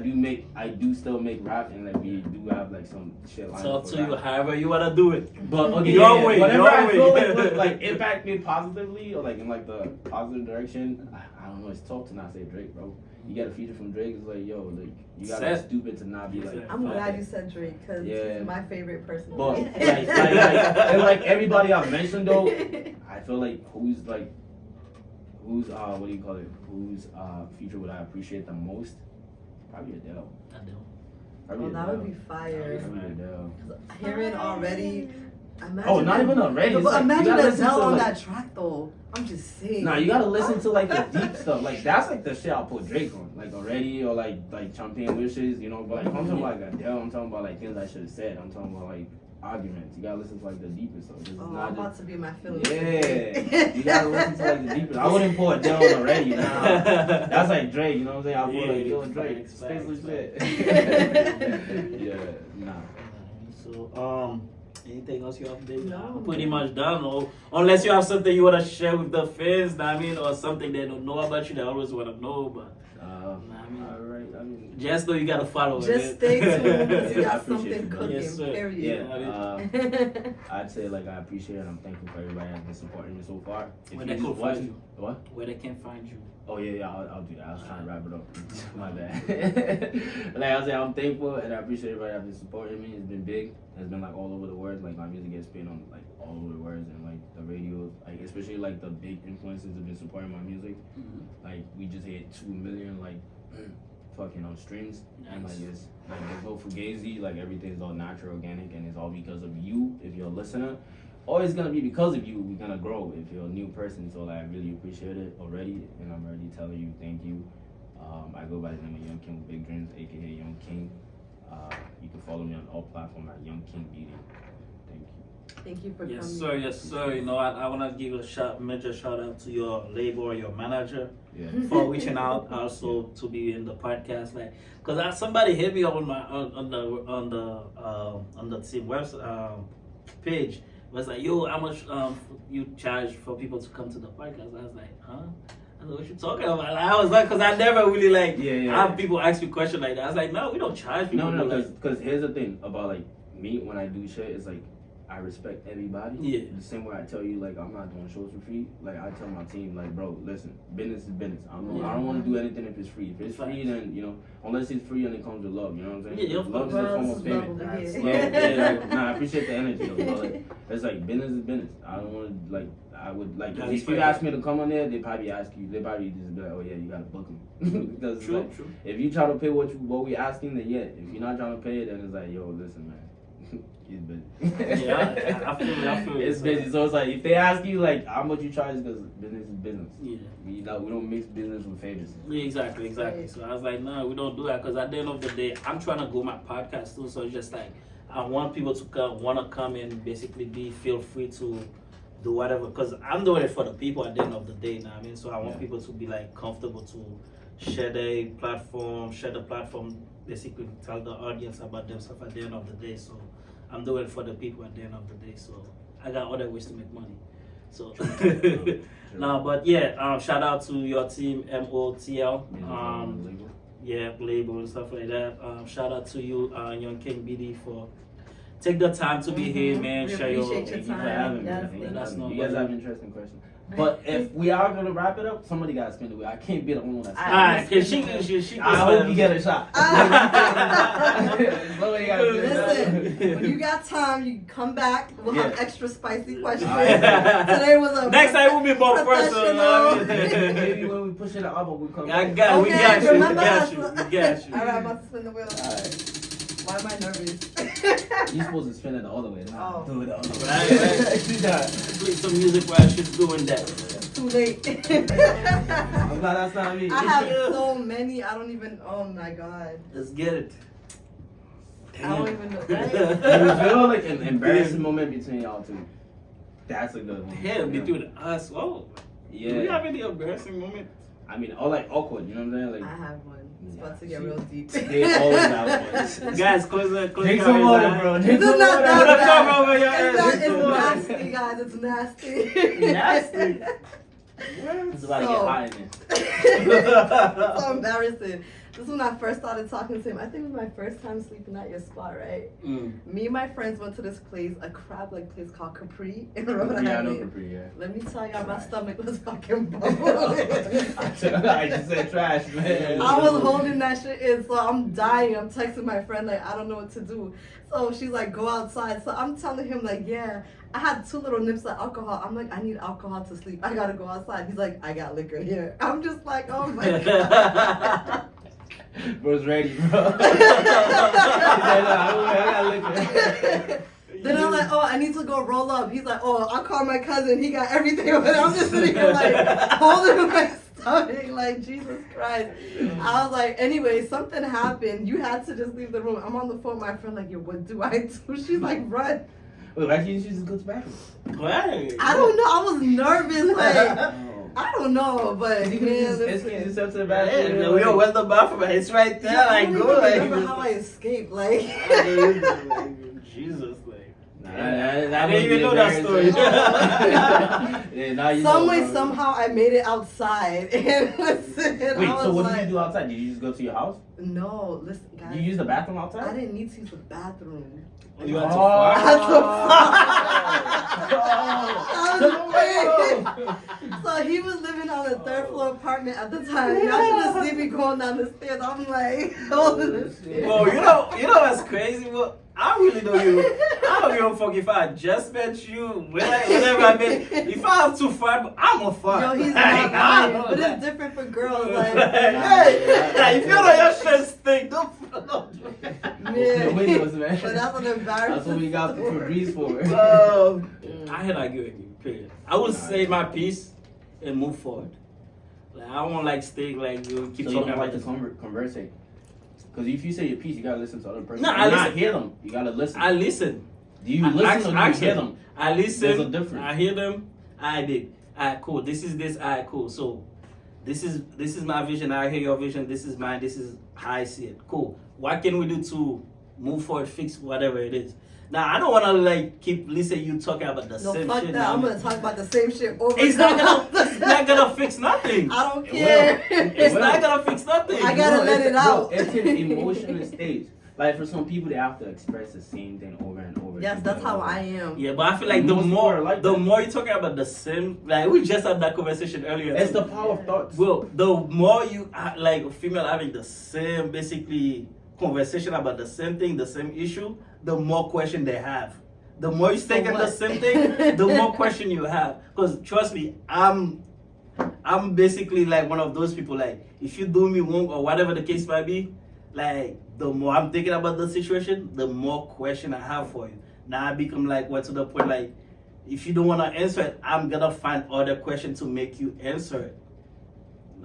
do still make rap and like we do have like some shit lined It's up up to for you, that. however you wanna do it. But okay, Your yeah, way, whatever your I feel way. like would like impact me positively or like in like the positive direction. I don't know it's tough to not say Drake, bro. You get a feature from Drake, it's like, yo, like, you gotta be stupid to not be like. I'm glad you said Drake, because he's my favorite person. But, and like everybody I've mentioned, though, I feel like who's what do you call it? Whose feature would I appreciate the most? Probably Adele. Oh, that would be fire. Probably Adele. Hearing already. Oh, not even already. But like, imagine Adele on like, that track though. I'm just saying. Nah, you gotta listen to like the deep stuff. Like that's like the shit I'll put Drake on. Like already or like Champagne Wishes, you know. But like I'm talking about like Adele, I'm talking about like things I should have said. I'm talking about like arguments. You gotta listen to like the deeper stuff. I'm about to be my feelings. Yeah, you gotta listen to like the deeper. I wouldn't put Adele on already. Nah, that's like Drake. You know what I'm saying? I put like yo Drake. Space shit. Yeah, nah. So anything else you have to do? No. Pretty much done. Or unless you have something you want to share with the fans, I mean, or something they don't know about you, they always want to know. But alright. I mean, just know you gotta follow it. Just stay tuned because you I got appreciate something it, bro. cooking. Yes, sir. Period. Yeah, I'd say like I appreciate it. And I'm thankful for everybody that's been supporting me so far. If Where you they just can watch- find you? What? Where they can find you. Oh yeah, I'll do that. I was trying to wrap it up. My bad. Like I was saying, I'm thankful and I appreciate everybody that's been supporting me. It's been big. It's been like all over the world. Like my music gets played on like all over the world and like the radio. Like especially like the big influencers have been supporting my music. Like we just hit 2 million like fucking on streams. And like it's like there's no fugazi. Like everything's all natural, organic, and it's all because of you. If you're a listener. Always gonna be because of you. We're gonna grow if you're a new person. So like, I really appreciate it already, and I'm already telling you thank you. I go by the name of Young King with Big Dreams, aka Young King. You can follow me on all platforms at YoungkingBD. Thank you. Thank you for Yes, coming. sir. Yes, sir. You know, I want to give a major shout out to your label or your manager for reaching out also to be in the podcast. Like, cause somebody hit me up on my on the team website page. Was like, yo, how much you charge for people to come to the podcast? I was like, huh? I don't know what you're talking about. Like, I was like, because I never really like have people ask you questions like that. I was like, no, we don't charge people. No, because here's the thing about like me when I do shit, it's like I respect everybody. Yeah. The same way I tell you, like, I'm not doing shows for free. Like, I tell my team, like, bro, listen, business is business. I don't want to do anything if it's free. If it's free, then, you know, unless it's free and it comes with love, you know what I'm saying? Yeah, love is a form of payment. I appreciate the energy, though. But, like, it's like, business is business. I don't want to, like, I would, like, if you ask me to come on there, they probably ask you, they probably just be like, oh, yeah, you got to book them. Because, true. If you try to pay what we asking, then yeah. If you're not trying to pay it, then it's like, yo, listen, man. He's busy. Yeah, I feel it. It's busy, so it's like if they ask you like how much you charge, because business is business. Yeah. We don't mix business with favors. Yeah, exactly. So I was like, no, we don't do that because at the end of the day, I'm trying to grow my podcast too. So it's just like I want people to want to come and basically feel free to do whatever because I'm doing it for the people at the end of the day. You know what I mean? So I want people to be like comfortable to share the platform, basically tell the audience about themselves at the end of the day. So I'm doing it for the people at the end of the day. So I got other ways to make money. So no, but yeah, shout out to your team MOTL. Label and stuff like that. Shout out to you, YoungkingBD, for take the time to be here, man. We Share your appreciate your time. Yes, you guys have interesting questions. But if we are gonna wrap it up, somebody gotta spin the wheel. I can't be the only one that's Alright, cause she I hope you get a shot. Somebody gotta do Listen, that. when you got time, you come back. We'll have extra spicy questions. Alright. Today was a next time we'll be more personal. Maybe when we push it up, we come I back. got, we got you. remember us. We got you. Alright, I'm about to spin the wheel. Alright. Why am I nervous? You're supposed to spin it the other way. Oh. Do it the other way. Right. Play some music while she's doing that. Too late. I'm glad that's not me. I have so many. I don't even. Oh my god. Let's get it. I don't even know. Right? You feel like an embarrassing moment between y'all two. That's a good one. Hell, between us. Whoa. Yeah. Do we have any embarrassing moment? I mean, or like awkward, you know what I'm saying? I Like, have one. It's about to get real deep. they always have one. Guys, close Drink some water, bro. Drink This some is not water. that Put a cover bad. over your It's head. nasty, guys. It's nasty. Nasty. It's about to get hot in there. So embarrassing. This is when I first started talking to him. I think it was my first time sleeping at your spot, right? Me and my friends went to this place, a crab-like place called Capri in Rhode Island. Yeah, I know Capri, yeah. Let me tell y'all, my stomach was fucking bubbling. I just said trash, man. I was holding that shit in, so I'm dying. I'm texting my friend, like, I don't know what to do. So she's like, go outside. So I'm telling him, like, yeah, I had 2 little nips of alcohol. I'm like, I need alcohol to sleep. I gotta go outside. He's like, I got liquor here. I'm just like, oh my God. Bro's ready, bro. He said, no, I got liquor. Then I'm like, oh, I need to go roll up. He's like, oh, I'll call my cousin. He got everything over there. I'm just sitting here like holding my stomach like, Jesus Christ. I was like, anyway, something happened. You had to just leave the room. I'm on the phone with my friend like, yo, what do I do? She's like, run. Wait, why can't you just go to the bathroom? Why? I don't know. I was nervous. Like, I don't know, but You man, can just escape yourself to the bathroom. Yeah, yo, where's the bathroom? It's right there. I Like, don't go. even Like, remember how I escaped. Like, Jesus, like. I didn't even know that story. Yeah, now you some know, way, bro. somehow, I made it outside. And listen, Wait, I was so what like, did you do outside? Did you just go to your house? No, listen, guys. You use the bathroom outside? I didn't need to use the bathroom. You went too Oh. far? I was crazy. So he was living on a 3rd floor apartment at the time. Y'all should have seen me going down the stairs. I'm like, holding this shit. Well, you know what's crazy? Well, I really don't I don't give a fuck if I just met you, whenever I met. If I have too far, I'm a fuck. Yo, he's Like, not I lying, know but that. it's different for girls. Like, Hey, if you know your shit stink, don't. man. The windows, man. But that's an embarrassing. That's what we got for breeze for. I had argue with you. Period. I would say my piece and move forward. Like I don't like stay like you keep So you talking don't like about to this. conversate. Because if you say your piece, you gotta listen to other person. No, And I not listen. hear them. You gotta listen. I listen. Do you listen or do you Actually, hear them? I listen. There's a difference. I hear them. I did. Alright, cool. This is this. Alright, cool. So, this is my vision. I hear your vision. This is mine. This is how I see it. Cool. What can we do to move forward, fix whatever it is? Now, I don't want to like keep listening you talking about the No, same fuck shit. that. I'm gonna talk about the same shit over It's and not over. gonna fix nothing. I don't care. It's not gonna fix nothing. I gotta Bro, let it's- it out. Bro, it's an emotional stage. Like for some people, they have to express the same thing over and over. Yes, that's how I am. Yeah, but I feel like the Most more people are like the that. more you're talking about the same, like we just had that conversation earlier. It's too. the power of thoughts. Well, the more you like female having the same basically conversation about the same thing, the same issue, the more question they have. The more you thinking the what? same thing, the more question you have. Because trust me, I'm basically like one of those people. Like if you do me wrong or whatever the case might be, like the more I'm thinking about the situation, the more question I have for you. Now I become like what to the point like if you don't want to answer it, I'm gonna find other question to make you answer it.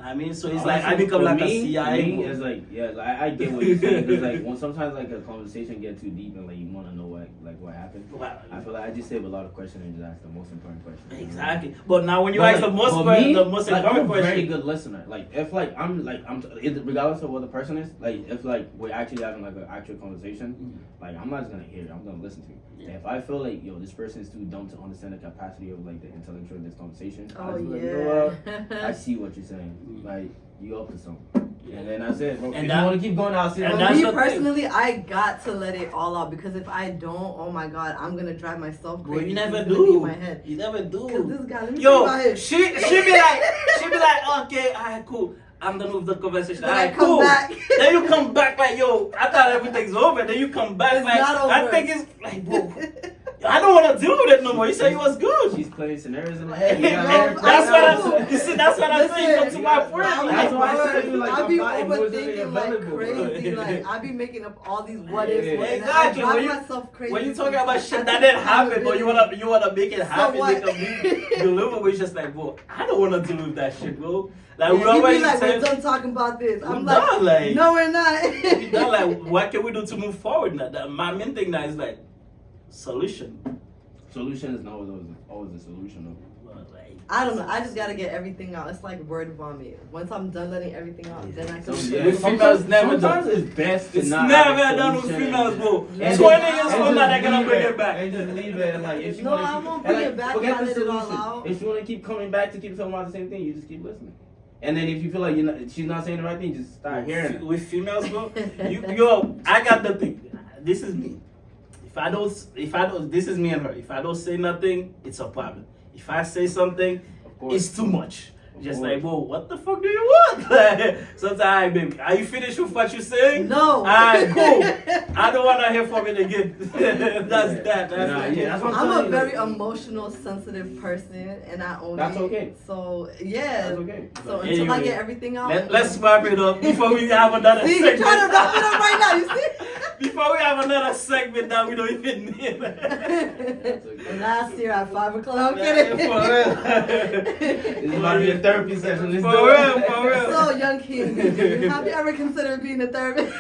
I mean, so it's like I Honestly, become for like me, a CIA. Me, it's like like, I get what you're saying. It's like when sometimes like a conversation gets too deep and like you want to know what happened. Wow. I feel like I just save a lot of questions and just ask the most important question. Exactly. But now when you But, ask the like, most for que- me, the most like, I'm important a very question. good listener. Like if like I'm regardless of what the person is, like if like we're actually having like an actual conversation, like I'm not just gonna hear it. I'm gonna listen to it. Yeah. If I feel like this person is too dumb to understand the capacity of like the intellectual of this conversation, I Oh just be like, you know yeah. what? I see what you're saying. Like you up to something. And then that's it. Bro. And If that- you want to keep going, I'll see. and For that's me the thing. personally, I got to let it all out because if I don't, oh my god, I'm gonna drive myself Bro, crazy. you never It's gonna be in do. my head. You never Cause do. this guy, let me Yo, think about it. she be like, okay, alright, cool. I'm done with the conversation. Then I Alright, come cool. back. Then you come back like, yo, I thought everything's over. Then you come back It's like, not over. I think it's like, bro, I don't want to deal with it no more. You said it was good. She's playing scenarios in the head. No, You gotta let her that's play what out. I- You see, that's what I'm saying. Come to Listen, my point. I'm That's Like, why I said you, like, I I'm be not emotionally overthinking like available, bro. crazy. Like I be making up all these what ifs. Yeah. And Exactly. I When drive you- myself crazy. when you talking about sometimes. shit I that think didn't happen, but you wanna make it happen, what? make a deliver, it's just like, bro, I don't wanna deal with that shit, bro. Like we Yeah, you already be like, we're said, done talking about this. we're I'm done, like- no, we're not. we done, like, what can we do to move forward now? My main thing now is like solution. Solution is not always the solution though. But, like, I don't know. I just gotta get everything out. It's like word vomit. Once I'm done letting everything out, then I can. With females never sometimes done. it's best to It's not never have a done with solution females, bro. And 20 just- years and from just now, they're gonna leave bring it, it back. and just leave it. And like if you No, want I to won't keep, bring and, it back forget if I the let it all solution. out. If you want to keep coming back to keep talking about the same thing, you just keep listening. And then if you feel like she's not saying the right thing, just start hearing it. With females, bro, I got the thing. This is me. If I don't, this is me and her. If I don't say nothing, it's a problem. If I say something, it's too much. Just like, whoa, what the fuck do you want? Sometimes, alright, baby, are you finished with what you're saying? No. Alright, cool. I don't want to hear from it again. That's what I'm a very emotional, sensitive person, and I own That's it. okay. So, yeah. That's okay. So until I get everything out. Let's wrap it up before we have another See, segment. you're trying to wrap it up right now, you see? Before we have another segment that we don't even need. Last year at 5 o'clock, I'm kidding. For real. This might be a therapy session. Let's For do real, it. for real. So, Young King, have you ever considered being a therapist?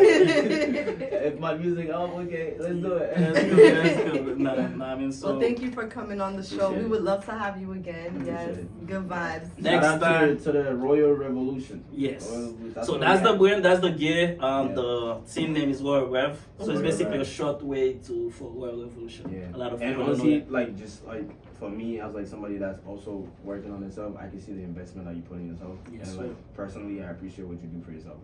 If my music up, okay, let's do it. That's good. Nah, I mean, so. Well, thank you for coming on the show. Appreciate We it. would love to have you again. Yes, Appreciate it. good vibes. Next Shout out time. to the Royal Revolution. Yes. So what that's we the got. brand, that's the gear. Yeah. The team name is Royal Rev. So it's Royal basically Rev. a short way for Royal Revolution. Yeah. A lot of And people don't know honestly, that. like just like for me, as like somebody that's also working on themselves, I can see the investment that you put in yourself. Yes, and sir. like personally, I appreciate what you do for yourself.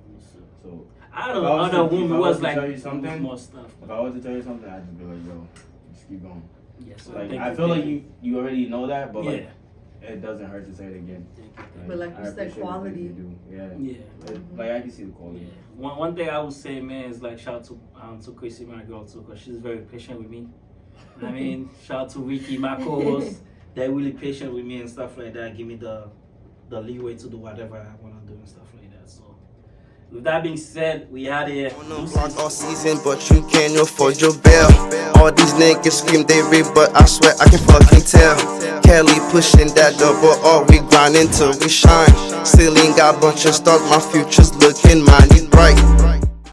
So I if don't I know. was Other to- if women I was was to like tell you something, more stuff. if I was to tell you something, I'd just be like, yo, just keep going. Yes. So Like thank I you, feel thank like you already know that, but Yeah. like it doesn't hurt to say it again. But like I you said, appreciate the things quality. you do. Yeah. Yeah. Like I can see the quality. Yeah. One thing I would say, man, is like shout out to Chrissy, my girl too, because she's very patient with me. I mean, shout out to Ricky, my co-host. They're really patient with me and stuff like that. Give me the leeway to do whatever I want to do and stuff like that. So, with that being said, we out here. On the block all season, but you can't afford your bail. All these niggas scream they read, but I swear I can fucking tell. Kelly pushing that double, all we grinding till we shine. Ceiling got bunch of stars, my future's looking mighty bright.